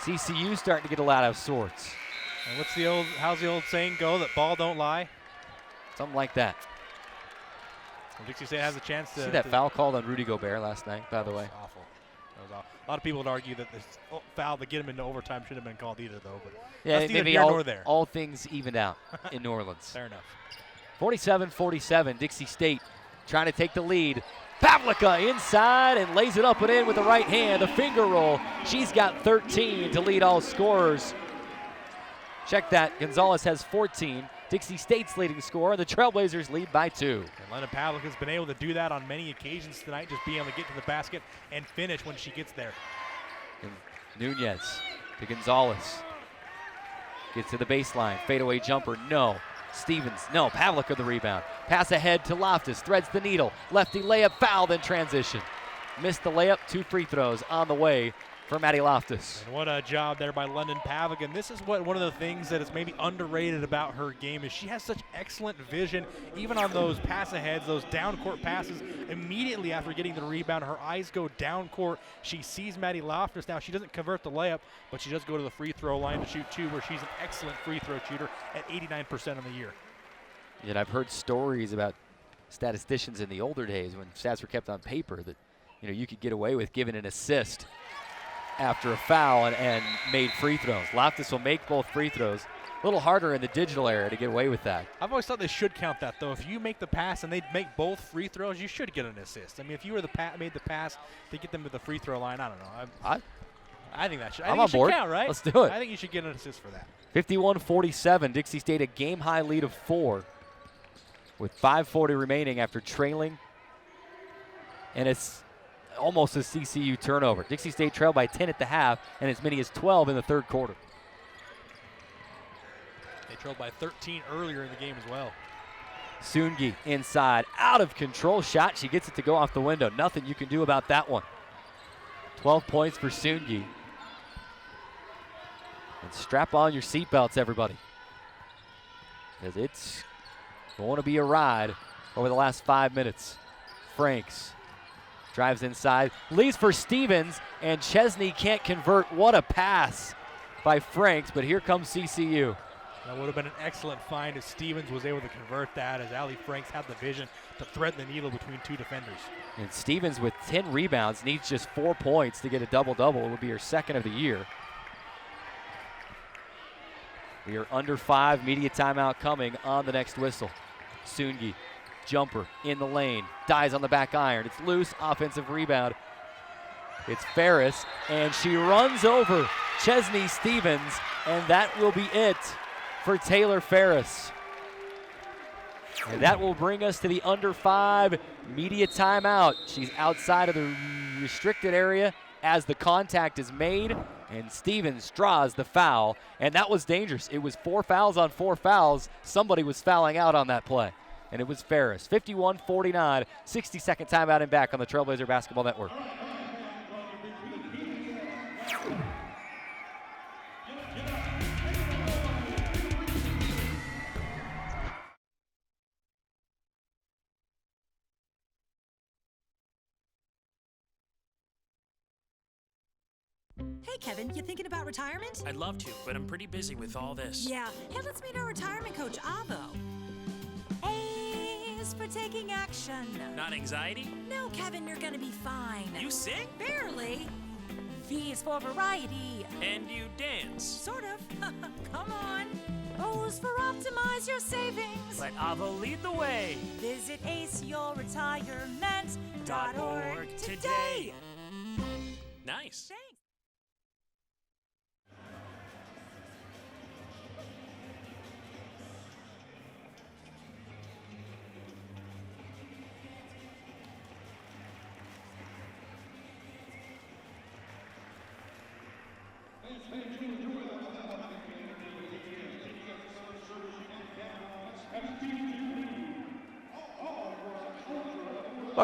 Speaker 1: CCU starting to get a lot of sorts.
Speaker 2: And how's the old saying go, that ball don't lie?
Speaker 1: Something like that.
Speaker 2: Well, Dixie State has a chance to.
Speaker 1: See that foul called on Rudy Gobert last night, by the way.
Speaker 2: Awful. That was awful. A lot of people would argue that this foul to get him into overtime should have been called either, though. But
Speaker 1: yeah,
Speaker 2: that's neither
Speaker 1: maybe
Speaker 2: here nor there.
Speaker 1: All things evened out in New Orleans.
Speaker 2: Fair enough.
Speaker 1: 47-47, Dixie State trying to take the lead. Pavlica inside and lays it up and in with the right hand, a finger roll. She's got 13 to lead all scorers. Check that, Gonzalez has 14. Dixie State's leading scorer. The Trailblazers lead by 2.
Speaker 2: And Lennon Pavlica's been able to do that on many occasions tonight, just being able to get to the basket and finish when she gets there.
Speaker 1: And Nunez to Gonzalez. Gets to the baseline, fadeaway jumper, no. Stevens, no, Pavlica the rebound. Pass ahead to Loftus, threads the needle. Lefty layup, foul, then transition. Missed the layup, 2 free throws on the way for Maddie Loftus.
Speaker 2: And what a job there by London Pavlica. And this is one of the things that is maybe underrated about her game is she has such excellent vision, even on those pass aheads, those down court passes. Immediately after getting the rebound, her eyes go down court. She sees Maddie Loftus. Now she doesn't convert the layup, but she does go to the free throw line to shoot 2, where she's an excellent free throw shooter at 89% on the year.
Speaker 1: And I've heard stories about statisticians in the older days when stats were kept on paper that you could get away with giving an assist after a foul and made free throws. Loftus will make both free throws. A little harder in the digital era to get away with that.
Speaker 2: I've always thought they should count that, though. If you make the pass and they make both free throws, you should get an assist. I mean, if you were made the pass to get them to the free throw line, I don't know. I think that should.
Speaker 1: I'm on board.
Speaker 2: Count, right?
Speaker 1: Let's do it.
Speaker 2: I think you should get an assist for that.
Speaker 1: 51-47. Dixie State a game-high lead of 4 with 5:40 remaining after trailing. And it's almost a CCU turnover. Dixie State trailed by 10 at the half and as many as 12 in the third quarter.
Speaker 2: They trailed by 13 earlier in the game as well.
Speaker 1: Sungi inside, out of control shot. She gets it to go off the window. Nothing you can do about that one. 12 points for Sungi. And strap on your seatbelts, everybody, because it's going to be a ride over the last 5 minutes. Franks drives inside, leaves for Stevens, and Chesney can't convert. What a pass by Franks, but here comes CCU.
Speaker 2: That would have been an excellent find if Stevens was able to convert that, as Allie Franks had the vision to thread the needle between 2 defenders.
Speaker 1: And Stevens with 10 rebounds needs just 4 points to get a double-double. It would be her second of the year. We are under 5, media timeout coming on the next whistle. Sungi. Jumper in the lane, dies on the back iron. It's loose, offensive rebound. It's Ferris, and she runs over Chesney Stevens, and that will be it for Taylor Ferris. And that will bring us to the under 5 media timeout. She's outside of the restricted area as the contact is made, and Stevens draws the foul, and that was dangerous. It was 4 fouls on 4 fouls. Somebody was fouling out on that play. And it was Ferris. 51-49, 60-second timeout and back on the Trailblazer Basketball Network.
Speaker 5: Hey, Kevin, you thinking about retirement?
Speaker 22: I'd love to, but I'm pretty busy with all this.
Speaker 5: Yeah. Hey, let's meet our retirement coach, Avo. A is for taking action.
Speaker 22: Not anxiety?
Speaker 5: No, Kevin, you're gonna be fine.
Speaker 22: You sing?
Speaker 5: Barely. V is for variety.
Speaker 22: And you dance?
Speaker 5: Sort of. Come on. O is for optimize your savings.
Speaker 22: Let Avo lead the way.
Speaker 5: Visit aceyourretirement.org today.
Speaker 22: Nice.
Speaker 5: Thanks.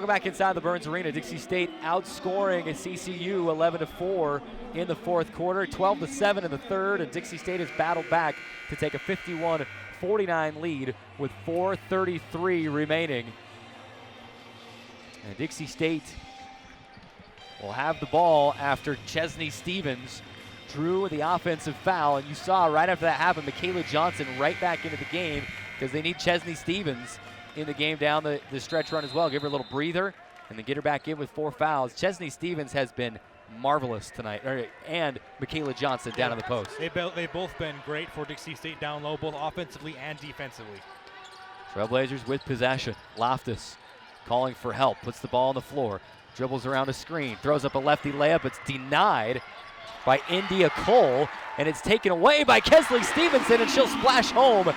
Speaker 1: Welcome back inside the Burns Arena. Dixie State outscoring a CCU 11-4 in the fourth quarter, 12-7 in the third, and Dixie State has battled back to take a 51-49 lead with 4:33 remaining. And Dixie State will have the ball after Chesney Stevens drew the offensive foul, and you saw right after that happen, Michaela Johnson right back into the game because they need Chesney Stevens in the game down the stretch run as well. Give her a little breather and then get her back in with 4 fouls. Chesney Stevens has been marvelous tonight, and Michaela Johnson down on the post.
Speaker 2: They've both been great for Dixie State down low, both offensively and defensively.
Speaker 1: Trailblazers with possession. Loftus calling for help, puts the ball on the floor, dribbles around a screen, throws up a lefty layup. It's denied by India Cole, and it's taken away by Kesley Stevenson, and she'll splash home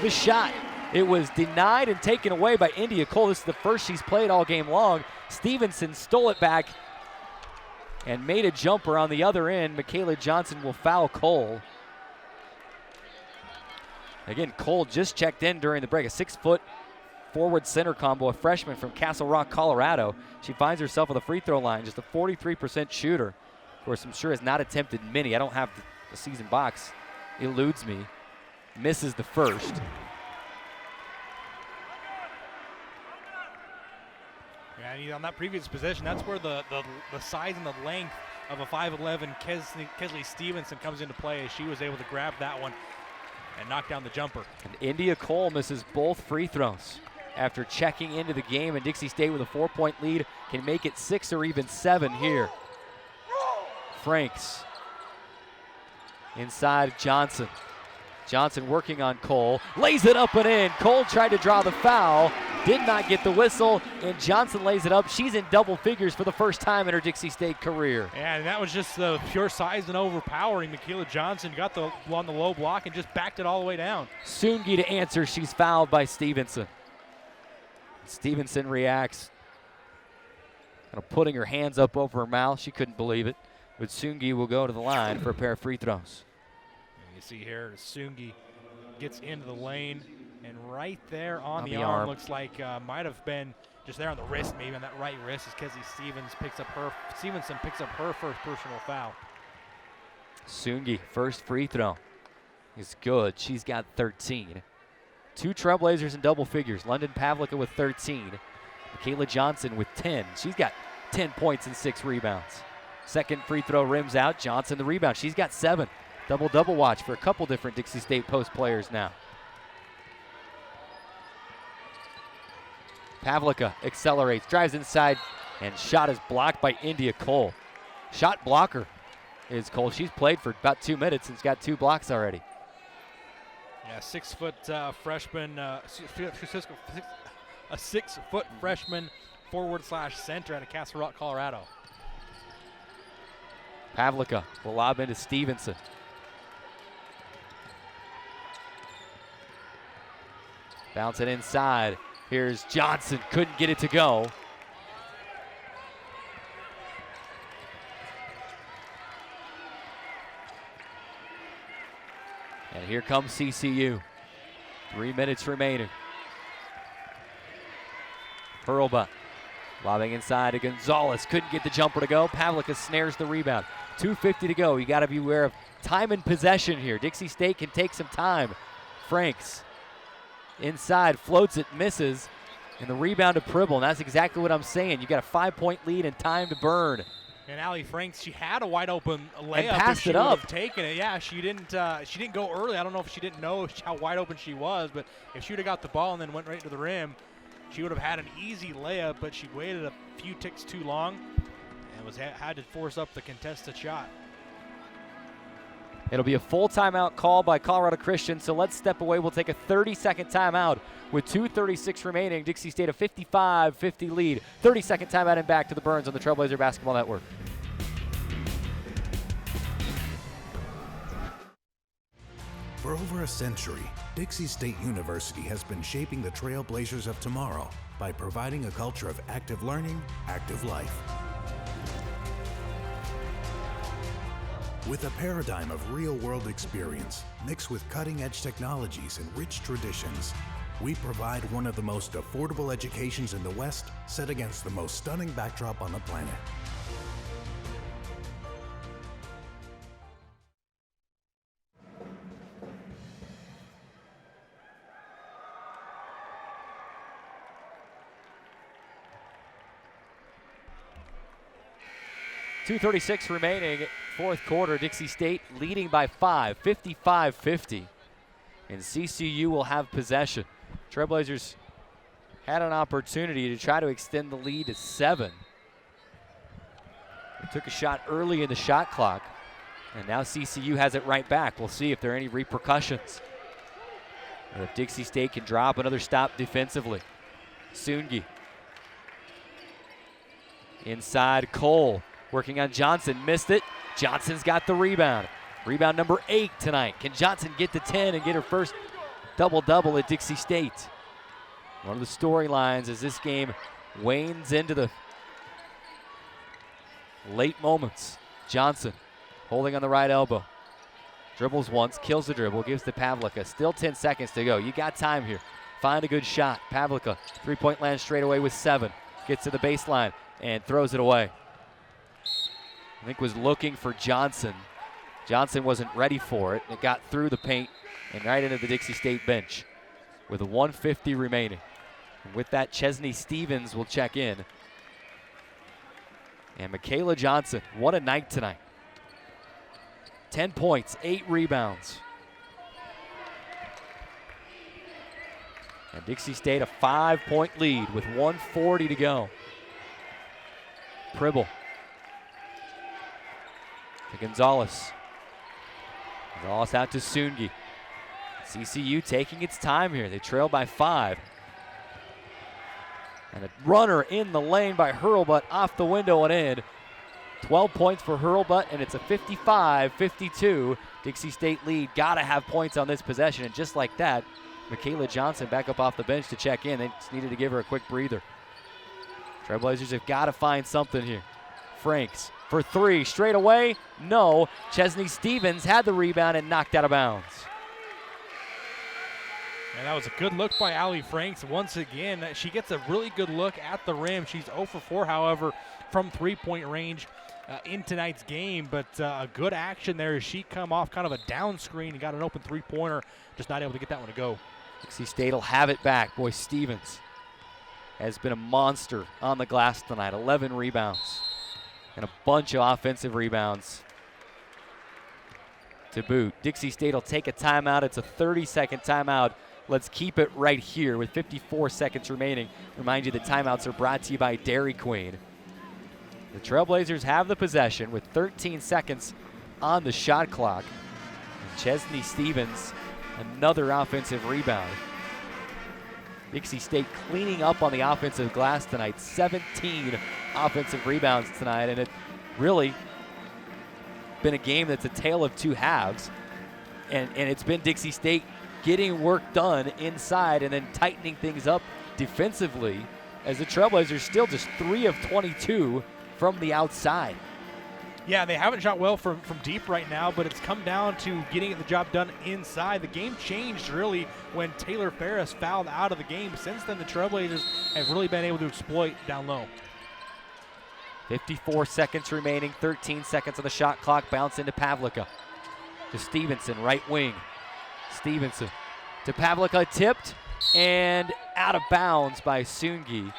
Speaker 1: the shot. It was denied and taken away by India Cole. This is the first she's played all game long. Stevenson stole it back and made a jumper on the other end. Michaela Johnson will foul Cole. Again, Cole just checked in during the break. A 6-foot forward center combo, a freshman from Castle Rock, Colorado. She finds herself on the free throw line, just a 43% shooter. Of course, I'm sure has not attempted many. I don't have the season box. Eludes me. Misses the first.
Speaker 2: Yeah, on that previous possession, that's where the size and the length of a 5'11" Kesley Stevenson comes into play, as she was able to grab that one and knock down the jumper.
Speaker 1: And India Cole misses both free throws after checking into the game, and Dixie State with a 4-point lead can make it 6 or even 7 here. Franks inside Johnson. Johnson working on Cole, lays it up and in. Cole tried to draw the foul, did not get the whistle, and Johnson lays it up. She's in double figures for the first time in her Dixie State career.
Speaker 2: Yeah, and that was just the pure size and overpowering. Michaela Johnson got on the low block and just backed it all the way down.
Speaker 1: Sungi to answer, she's fouled by Stevenson. Stevenson reacts, kind of putting her hands up over her mouth. She couldn't believe it. But Sungi will go to the line for a pair of free throws.
Speaker 2: And you see here, Sungi gets into the lane, and right there on the arm looks like might have been just there on the wrist, maybe on that right wrist, as Kesley Stevenson picks up her first personal foul.
Speaker 1: Sungi, first free throw is good. She's got 13. 2 Trailblazers in double figures. London Pavlica with 13. Michaela Johnson with 10. She's got 10 points and 6 rebounds. Second free throw rims out. Johnson the rebound. She's got 7. Double-double watch for a couple different Dixie State post players now. Pavlica accelerates, drives inside, and shot is blocked by India Cole. Shot blocker is Cole. She's played for about 2 minutes and has got 2 blocks already.
Speaker 2: Yeah, 6-foot freshman, a 6-foot freshman forward/center out of Castle Rock, Colorado.
Speaker 1: Pavlica will lob into Stevenson. Bounce it inside. Here's Johnson, couldn't get it to go. And here comes CCU. 3 minutes remaining. Hurlbut lobbing inside to Gonzalez. Couldn't get the jumper to go. Pavlica snares the rebound. 2:50 to go. You got to be aware of time and possession here. Dixie State can take some time. Franks inside, floats it, misses, and the rebound to Pribble. And that's exactly what I'm saying. You got a 5-point lead and time to burn.
Speaker 2: And Allie Franks, she had a wide open layup.
Speaker 1: And passed it up.
Speaker 2: Taken it. Yeah, she didn't go early. I don't know if she didn't know how wide open she was, but if she would have got the ball and then went right to the rim, she would have had an easy layup, but she waited a few ticks too long and had to force up the contested shot.
Speaker 1: It'll be a full timeout call by Colorado Christian, so let's step away. We'll take a 30-second timeout with 2:36 remaining. Dixie State a 55-50 lead. 30-second timeout and back to the Burns on the Trailblazer Basketball Network.
Speaker 3: For over a century, Dixie State University has been shaping the Trailblazers of tomorrow by providing a culture of active learning, active life. With a paradigm of real-world experience mixed with cutting-edge technologies and rich traditions, We provide one of the most affordable educations in the West, set against the most stunning backdrop on the planet.
Speaker 1: .236 remaining, fourth quarter. Dixie State leading by 5, 55-50. And CCU will have possession. Trailblazers had an opportunity to try to extend the lead to 7. They took a shot early in the shot clock, and now CCU has it right back. We'll see if there are any repercussions, or if Dixie State can drop another stop defensively. Sungi. Inside, Cole working on Johnson, missed it. Johnson's got the rebound. Rebound number 8 tonight. Can Johnson get to 10 and get her first double-double at Dixie State? One of the storylines as this game wanes into the late moments. Johnson holding on the right elbow. Dribbles once, kills the dribble, gives to Pavlica. Still 10 seconds to go. You got time here. Find a good shot. Pavlica, three-point land straight away with 7. Gets to the baseline and throws it away. I think was looking for Johnson. Johnson wasn't ready for it. It got through the paint and right into the Dixie State bench with a 1:50 remaining. And with that, Chesney Stevens will check in. And Michaela Johnson, what a night tonight. 10 points, 8 rebounds. And Dixie State a 5-point lead with 1:40 to go. Pribble to Gonzalez. Gonzalez out to Sungi. CCU taking its time here. They trail by 5. And a runner in the lane by Hurlbut off the window and in. 12 points for Hurlbut, and it's a 55-52 Dixie State lead. Gotta have points on this possession, and just like that, Michaela Johnson back up off the bench to check in. They just needed to give her a quick breather. Trailblazers have got to find something here. Franks for 3, straight away, no. Chesney Stevens had the rebound and knocked out of bounds.
Speaker 2: And that was a good look by Allie Franks. Once again, she gets a really good look at the rim. She's 0 for 4, however, from three-point range in tonight's game. But a good action there as she come off kind of a down screen and got an open three-pointer. Just not able to get that one to go.
Speaker 1: Dixie State will have it back. Boy, Stevens has been a monster on the glass tonight. 11 rebounds and a bunch of offensive rebounds to boot. Dixie State will take a timeout. It's a 30-second timeout. Let's keep it right here with 54 seconds remaining. Remind you the timeouts are brought to you by Dairy Queen. The Trailblazers have the possession with 13 seconds on the shot clock. And Chesney Stevens, another offensive rebound. Dixie State cleaning up on the offensive glass tonight. 17 offensive rebounds tonight, and it really been a game that's a tale of two halves. And it's been Dixie State getting work done inside and then tightening things up defensively, as the Trailblazers still just 3 of 22 from the outside.
Speaker 2: Yeah, they haven't shot well from deep right now, but it's come down to getting the job done inside. The game changed really when Taylor Ferris fouled out of the game. Since then, the Trailblazers have really been able to exploit down low.
Speaker 1: 54 seconds remaining, 13 seconds on the shot clock. Bounce into Pavlica. To Stevenson, right wing. Stevenson to Pavlica, tipped and out of bounds by Sungi.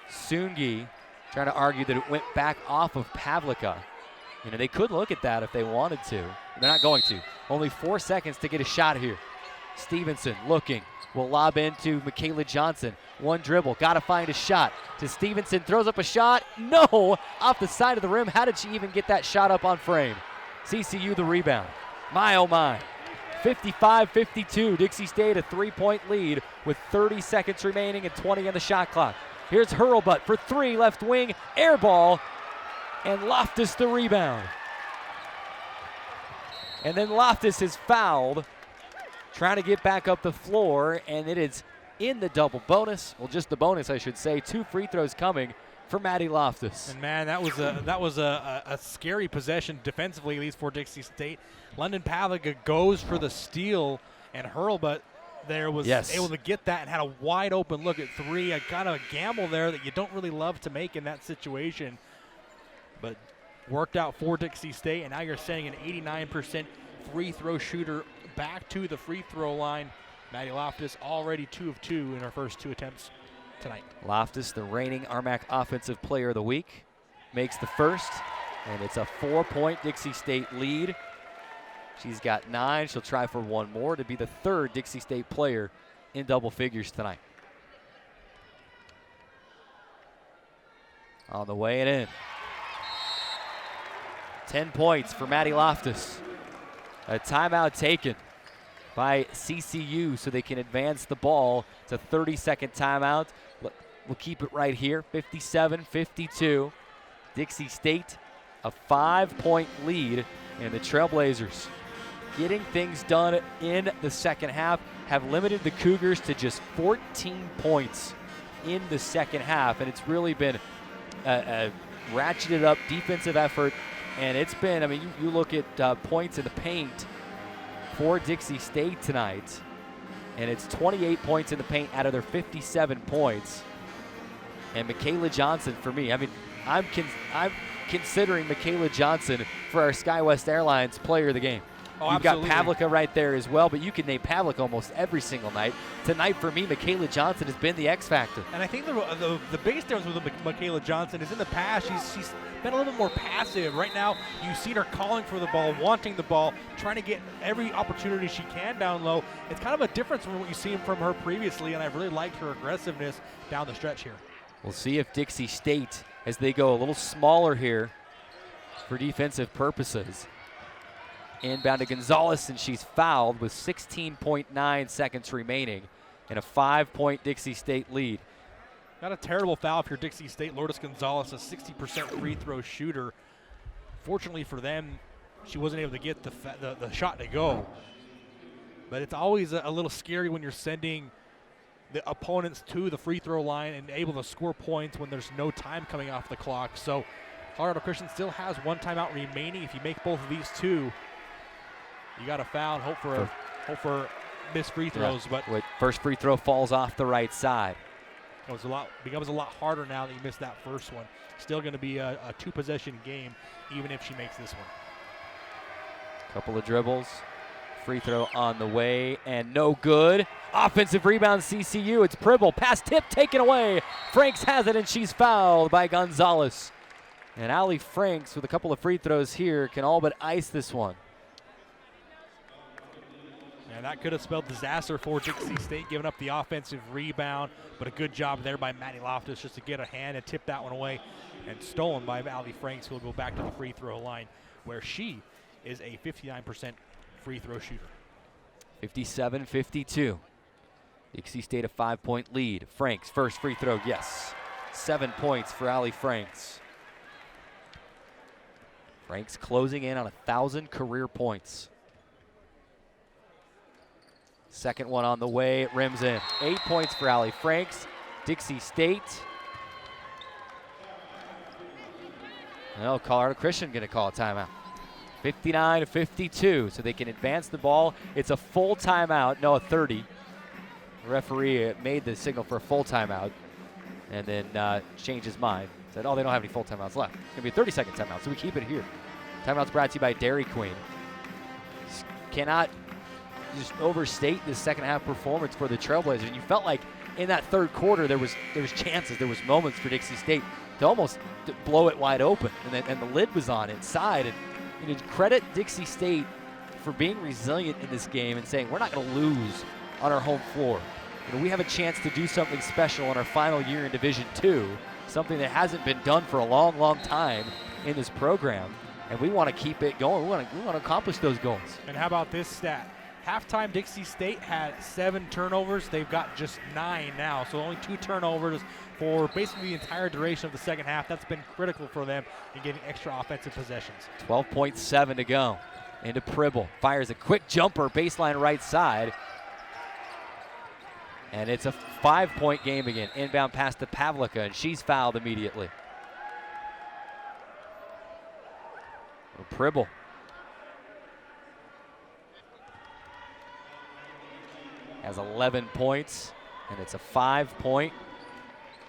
Speaker 1: Sungi trying to argue that it went back off of Pavlica. You know, they could look at that if they wanted to. They're not going to. Only 4 seconds to get a shot here. Stevenson looking, will lob into Michaela Johnson. One dribble, gotta find a shot. To Stevenson, throws up a shot. No, off the side of the rim. How did she even get that shot up on frame? CCU the rebound. My oh my. 55-52, Dixie State a 3-point lead with 30 seconds remaining and 20 on the shot clock. Here's Hurlbut for 3, left wing, air ball, and Loftus the rebound. And then Loftus is fouled, trying to get back up the floor, and it is in the double bonus. Well, just the bonus, I should say. 2 free throws coming for Maddie Loftus.
Speaker 2: And man, that was a scary possession defensively, at least for Dixie State. London Pavlica goes for the steal, and Hurlbut there was able to get that and had a wide open look at three. A kind of a gamble there that you don't really love to make in that situation. But worked out for Dixie State, and now you're sending an 89% free throw shooter back to the free throw line. Maddie Loftus already 2 of 2 in her first 2 attempts tonight.
Speaker 1: Loftus, the reigning RMAC Offensive Player of the Week, makes the first, and it's a 4-point Dixie State lead. She's got 9. She'll try for one more to be the 3rd Dixie State player in double figures tonight. On the way and in. 10 points for Maddie Loftus. A timeout taken by CCU so they can advance the ball. It's a 30-second timeout. We'll keep it right here, 57-52. Dixie State, a 5-point lead, and the Trailblazers getting things done in the second half, have limited the Cougars to just 14 points in the second half, and it's really been a ratcheted up defensive effort, and it's been, I mean, you look at points in the paint for Dixie State tonight, and it's 28 points in the paint out of their 57 points. And Michaela Johnson, for me, I mean, I'm considering Michaela Johnson for our SkyWest Airlines player of the game.
Speaker 2: Oh,
Speaker 1: You've
Speaker 2: absolutely.
Speaker 1: got Pavlika right there as well, but you can name Pavlika almost every single night. Tonight, for me, Michaela Johnson has been the X factor.
Speaker 2: And I think the biggest difference with Michaela Johnson is in the past, she's been a little bit more passive. Right now, you've seen her calling for the ball, wanting the ball, trying to get every opportunity she can down low. It's kind of a difference from what you've seen from her previously, and I've really liked her aggressiveness down the stretch here.
Speaker 1: We'll see if Dixie State, as they go a little smaller here for defensive purposes. Inbound to Gonzalez, and she's fouled with 16.9 seconds remaining in a 5-point Dixie State lead.
Speaker 2: Not a terrible foul if you're Dixie State. Lourdes Gonzalez, a 60% free throw shooter. Fortunately for them, she wasn't able to get the shot to go. But it's always a little scary when you're sending the opponents to the free throw line and able to score points when there's no time coming off the clock. So Colorado Christian still has 1 timeout remaining. If you make both of these 2, you got a foul and hope for missed free throws.
Speaker 1: Yeah.
Speaker 2: But
Speaker 1: first free throw falls off the right side.
Speaker 2: It becomes a lot harder now that you missed that first one. Still going to be a 2-possession game, even if she makes this one.
Speaker 1: Couple of dribbles. Free throw on the way, and no good. Offensive rebound, CCU. It's Pribble. Pass tip taken away. Franks has it, and she's fouled by Gonzalez. And Allie Franks, with a couple of free throws here, can all but ice this one.
Speaker 2: And that could have spelled disaster for Dixie State, giving up the offensive rebound, but a good job there by Maddie Loftus just to get a hand and tip that one away, and stolen by Allie Franks, who will go back to the free throw line, where she is a 59% free throw shooter.
Speaker 1: 57-52. Dixie State a 5-point lead. Franks, first free throw, yes. 7 points for Allie Franks. Franks closing in on 1,000 career points. Second one on the way, it rims in. 8 points for Allie Franks. Dixie State. Well, Colorado Christian going to call a timeout. 59-52, so they can advance the ball. It's a full timeout, no, a 30. The referee made the signal for a full timeout and then changed his mind. Said, oh, they don't have any full timeouts left. It's going to be a 30-second timeout, so we keep it here. Timeout's brought to you by Dairy Queen. Cannot just overstate this second half performance for the Trailblazers. And you felt like in that third quarter there was chances, there was moments for Dixie State to almost blow it wide open, and the lid was on inside. And you know, credit Dixie State for being resilient in this game and saying we're not going to lose on our home floor. You know, we have a chance to do something special in our final year in Division II, something that hasn't been done for a long, long time in this program, and we want to keep it going. We want to accomplish those goals.
Speaker 2: And how about this stat? Halftime, Dixie State had 7 turnovers. They've got just 9 now, so only 2 turnovers for basically the entire duration of the second half. That's been critical for them in getting extra offensive possessions.
Speaker 1: 12.7 to go. Into Pribble. Fires a quick jumper, baseline right side. And it's a 5-point game again. Inbound pass to Pavlika, and she's fouled immediately. Pribble. has 11 points, and it's a 5-point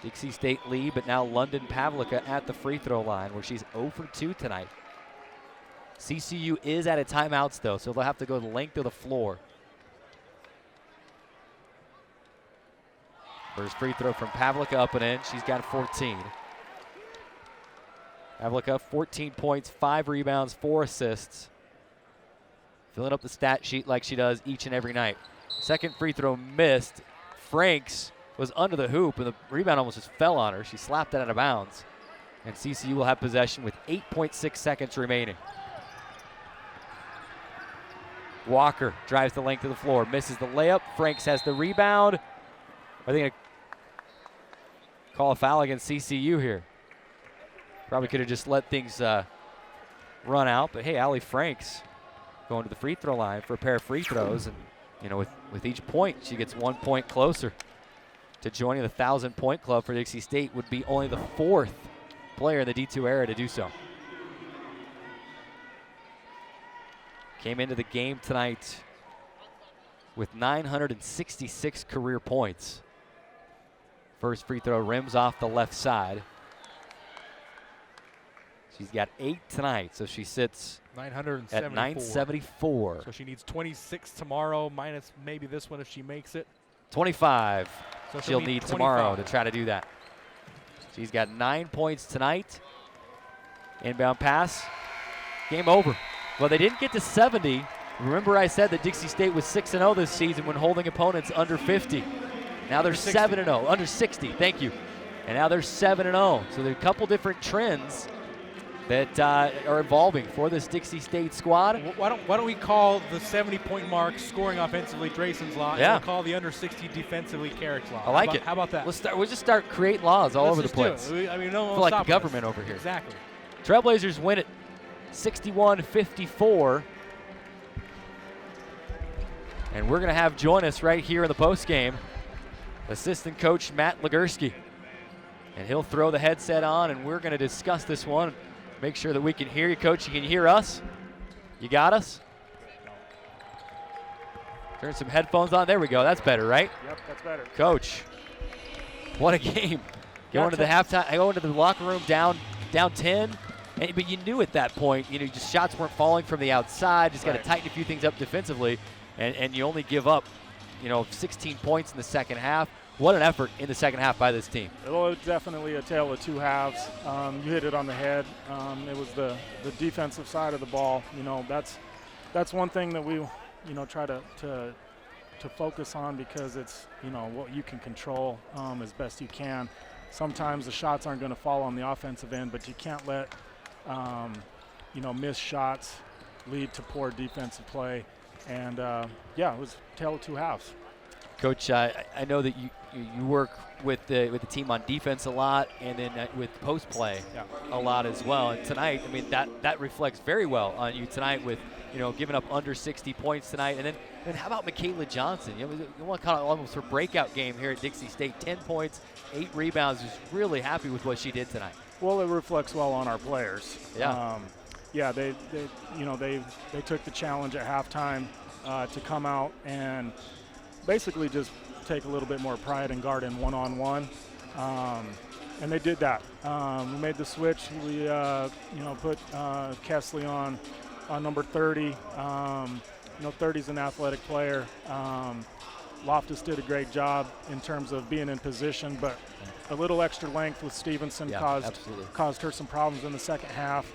Speaker 1: Dixie State lead, but now London Pavlica at the free throw line where she's 0 for 2 tonight. CCU is at a timeouts though, so they'll have to go the length of the floor. First free throw from Pavlica up and in. She's got 14. Pavlica, 14 points, 5 rebounds, 4 assists. Filling up the stat sheet like she does each and every night. Second free throw missed. Franks was under the hoop, and the rebound almost just fell on her. She slapped it out of bounds. And CCU will have possession with 8.6 seconds remaining. Walker drives the length of the floor, misses the layup. Franks has the rebound. Are they going to call a foul against CCU here? Probably could have just let things run out, but hey, Allie Franks going to the free throw line for a pair of free throws, and with each point, she gets 1 point closer to joining the 1,000-point club for Dixie State. Would be only the 4th player in the D2 era to do so. Came into the game tonight with 966 career points. First free throw rims off the left side. She's got 8 tonight, so she sits at 974.
Speaker 2: So she needs 26 tomorrow, minus maybe this one if she makes it.
Speaker 1: 25
Speaker 2: So
Speaker 1: she'll need
Speaker 2: 25
Speaker 1: tomorrow to try to do that. She's got 9 points tonight. Inbound pass. Game over. Well, they didn't get to 70. Remember I said that Dixie State was 6-0 this season when holding opponents under 50. Now they're 7-0, under 60, thank you. And now they're 7-0. So there are a couple different trends that are evolving for this Dixie State squad.
Speaker 2: Why don't we call the 70-point mark scoring offensively Drayson's law,
Speaker 1: Yeah.
Speaker 2: and we'll call the under 60 defensively Carrick's law.
Speaker 1: I like it.
Speaker 2: How about that?
Speaker 1: We'll just start create laws all over the
Speaker 2: Let's just
Speaker 1: place.
Speaker 2: do it. I mean, no one
Speaker 1: I
Speaker 2: will
Speaker 1: feel like
Speaker 2: stop
Speaker 1: the
Speaker 2: us.
Speaker 1: government over here.
Speaker 2: Exactly.
Speaker 1: Trailblazers win it 61-54. And we're going to have join us right here in the postgame assistant coach Matt Legursky. And he'll throw the headset on, and we're going to discuss this one. Make sure that we can hear you, Coach. You can hear us? You got us? Turn some headphones on. There we go. That's better, right?
Speaker 4: Yep, that's better.
Speaker 1: Coach, what a game. Going to the halftime, going to the locker room down 10. But you knew at that point, just shots weren't falling from the outside. Just got to tighten a few things up defensively. And you only give up, 16 points in the second half. What an effort in the second half by this team.
Speaker 4: It was definitely a tale of two halves. You hit it on the head. It was the defensive side of the ball. That's one thing that we, try to focus on, because it's, what you can control as best you can. Sometimes the shots aren't going to fall on the offensive end, but you can't let, missed shots lead to poor defensive play. And, it was a tale of two halves.
Speaker 1: Coach, I know that you work with the team on defense a lot, and then with post play a lot as well. And tonight, that reflects very well on you tonight with giving up under 60 points tonight. And then how about Michaela Johnson? You want to call it almost her breakout game here at Dixie State. 10 points, 8 rebounds. Just really happy with what she did tonight.
Speaker 4: Well, it reflects well on our players.
Speaker 1: Yeah.
Speaker 4: They took the challenge at halftime to come out and basically just take a little bit more pride and guard in one-on-one, and they did that. We made the switch. We put Kesley on number 30. 30's an athletic player. Loftus did a great job in terms of being in position, but a little extra length with Stevenson caused her some problems in the second half.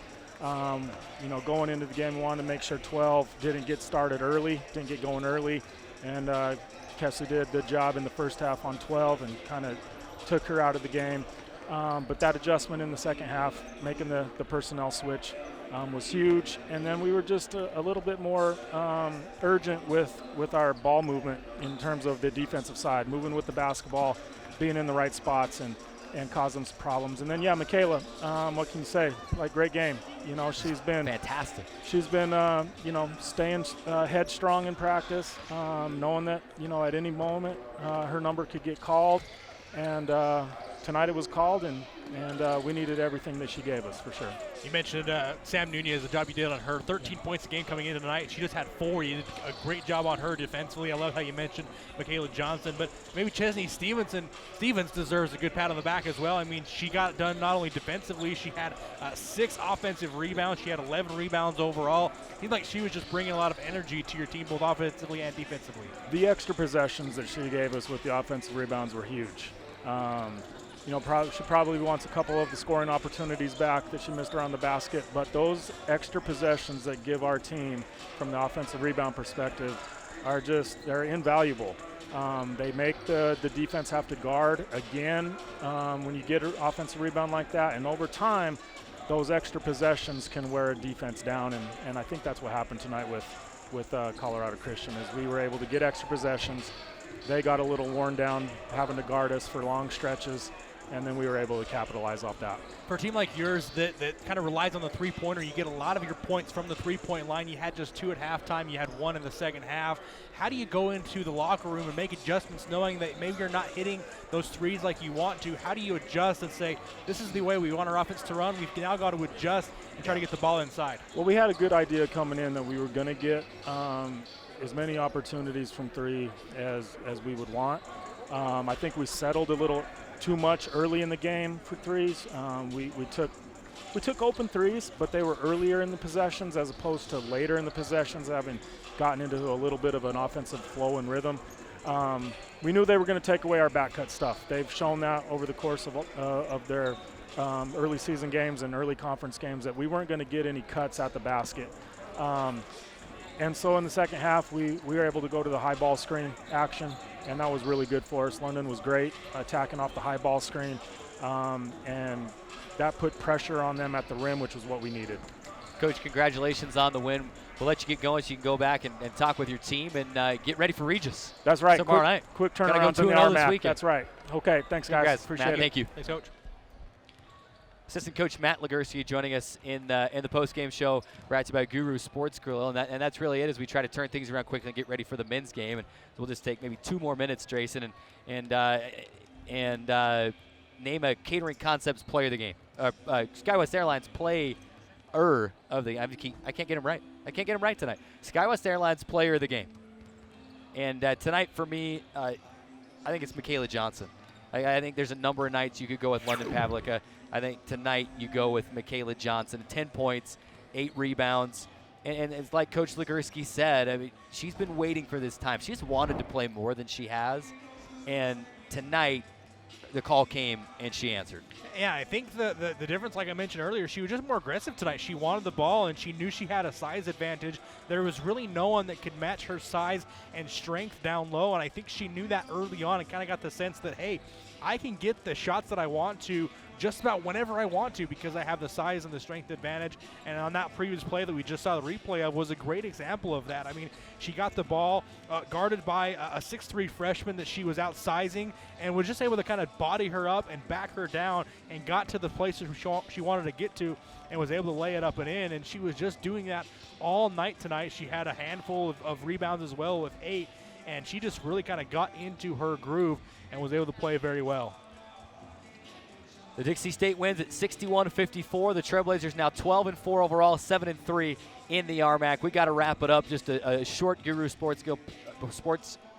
Speaker 4: Going into the game, we wanted to make sure 12 didn't get going early, and Kesley did a good job in the first half on 12 and kind of took her out of the game. But that adjustment in the second half, making the personnel switch, was huge. And then we were just a little bit more urgent with our ball movement in terms of the defensive side, moving with the basketball, being in the right spots, and causing some problems. And then, Michaela, what can you say? Great game. She's been
Speaker 1: fantastic.
Speaker 4: She's been, staying headstrong in practice, knowing that, at any moment her number could get called. And tonight it was called, and and we needed everything that she gave us for sure.
Speaker 2: You mentioned Sam Nunez, the job you did on her. 13 points a game coming into tonight. She just had 4. You did a great job on her defensively. I love how you mentioned Michaela Johnson, but maybe Chesney Stevens deserves a good pat on the back as well. I mean, she got it done not only defensively, she had 6 offensive rebounds. She had 11 rebounds overall. Seemed like she was just bringing a lot of energy to your team, both offensively and defensively.
Speaker 4: The extra possessions that she gave us with the offensive rebounds were huge. You know, she probably wants a couple of the scoring opportunities back that she missed around the basket, but those extra possessions that give our team from the offensive rebound perspective are they're invaluable. They make the defense have to guard again when you get an offensive rebound like that, and over time, those extra possessions can wear a defense down, and I think that's what happened tonight with Colorado Christian, is we were able to get extra possessions. They got a little worn down having to guard us for long stretches, and then we were able to capitalize off that.
Speaker 2: For a team like yours that kind of relies on the three-pointer, you get a lot of your points from the three-point line. You had just 2 at halftime. You had 1 in the second half. How do you go into the locker room and make adjustments knowing that maybe you're not hitting those threes like you want to? How do you adjust and say, this is the way we want our offense to run? We've now got to adjust and try to get the ball inside.
Speaker 4: Well, we had a good idea coming in that we were going to get as many opportunities from 3 as we would want. I think we settled a little too much early in the game for 3s. We took open 3s, but they were earlier in the possessions as opposed to later in the possessions, having gotten into a little bit of an offensive flow and rhythm. We knew they were going to take away our back cut stuff. They've shown that over the course of their early season games and early conference games that we weren't going to get any cuts at the basket. And so in the second half, we were able to go to the high ball screen action, and that was really good for us. London was great attacking off the high ball screen, and that put pressure on them at the rim, which was what we needed.
Speaker 1: Coach, congratulations on the win. We'll let you get going so you can go back and talk with your team and get ready for Regis.
Speaker 4: That's right.
Speaker 1: Tomorrow night.
Speaker 4: Quick turnaround
Speaker 1: on the RMAC.
Speaker 4: That's right. Okay, thanks, guys. Appreciate
Speaker 1: Matt,
Speaker 4: it.
Speaker 1: Thank you.
Speaker 2: Thanks, Coach.
Speaker 1: Assistant Coach Matt Legursky joining us in the post-game show brought to you by Guru Sports Grill, and that's really it as we try to turn things around quickly and get ready for the men's game. And we'll just take maybe 2 more minutes, Drayson, and name a Catering Concepts player of the game. SkyWest Airlines player of the game. I can't get him right. I can't get him right tonight. SkyWest Airlines player of the game. And tonight for me, I think it's Michaela Johnson. I think there's a number of nights you could go with London Pavlica. I think tonight you go with Michaela Johnson. 10 points, 8 rebounds. And it's like Coach Legursky said, I mean, she's been waiting for this time. She's wanted to play more than she has. And tonight, the call came and she answered.
Speaker 2: Yeah, I think the difference, like I mentioned earlier, she was just more aggressive tonight. She wanted the ball, and she knew she had a size advantage. There was really no one that could match her size and strength down low, and I think she knew that early on and kind of got the sense that, hey, I can get the shots that I want to just about whenever I want to because I have the size and the strength advantage. And on that previous play that we just saw the replay of was a great example of that. I mean, she got the ball guarded by a 6'3" freshman that she was outsizing and was just able to kind of body her up and back her down and got to the places she wanted to get to and was able to lay it up and in. And she was just doing that all night tonight. She had a handful of rebounds as well with 8, and she just really kind of got into her groove and was able to play very well.
Speaker 1: The Dixie State wins at 61-54. The Trailblazers now 12-4 overall, 7-3 in the RMAC. We got to wrap it up. Just a short Guru Sports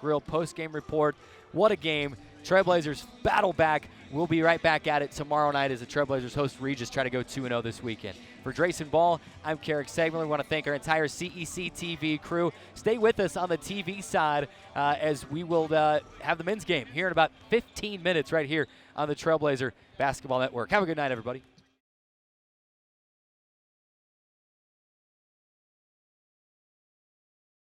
Speaker 1: Grill post-game report. What a game. Trailblazers battle back. We'll be right back at it tomorrow night as the Trailblazers host Regis, try to go 2-0 this weekend. For Drayson Ball, I'm Carrick Segmiller. We want to thank our entire CEC TV crew. Stay with us on the TV side as we will have the men's game here in about 15 minutes right here on the Trailblazer Basketball Network. Have a good night, everybody.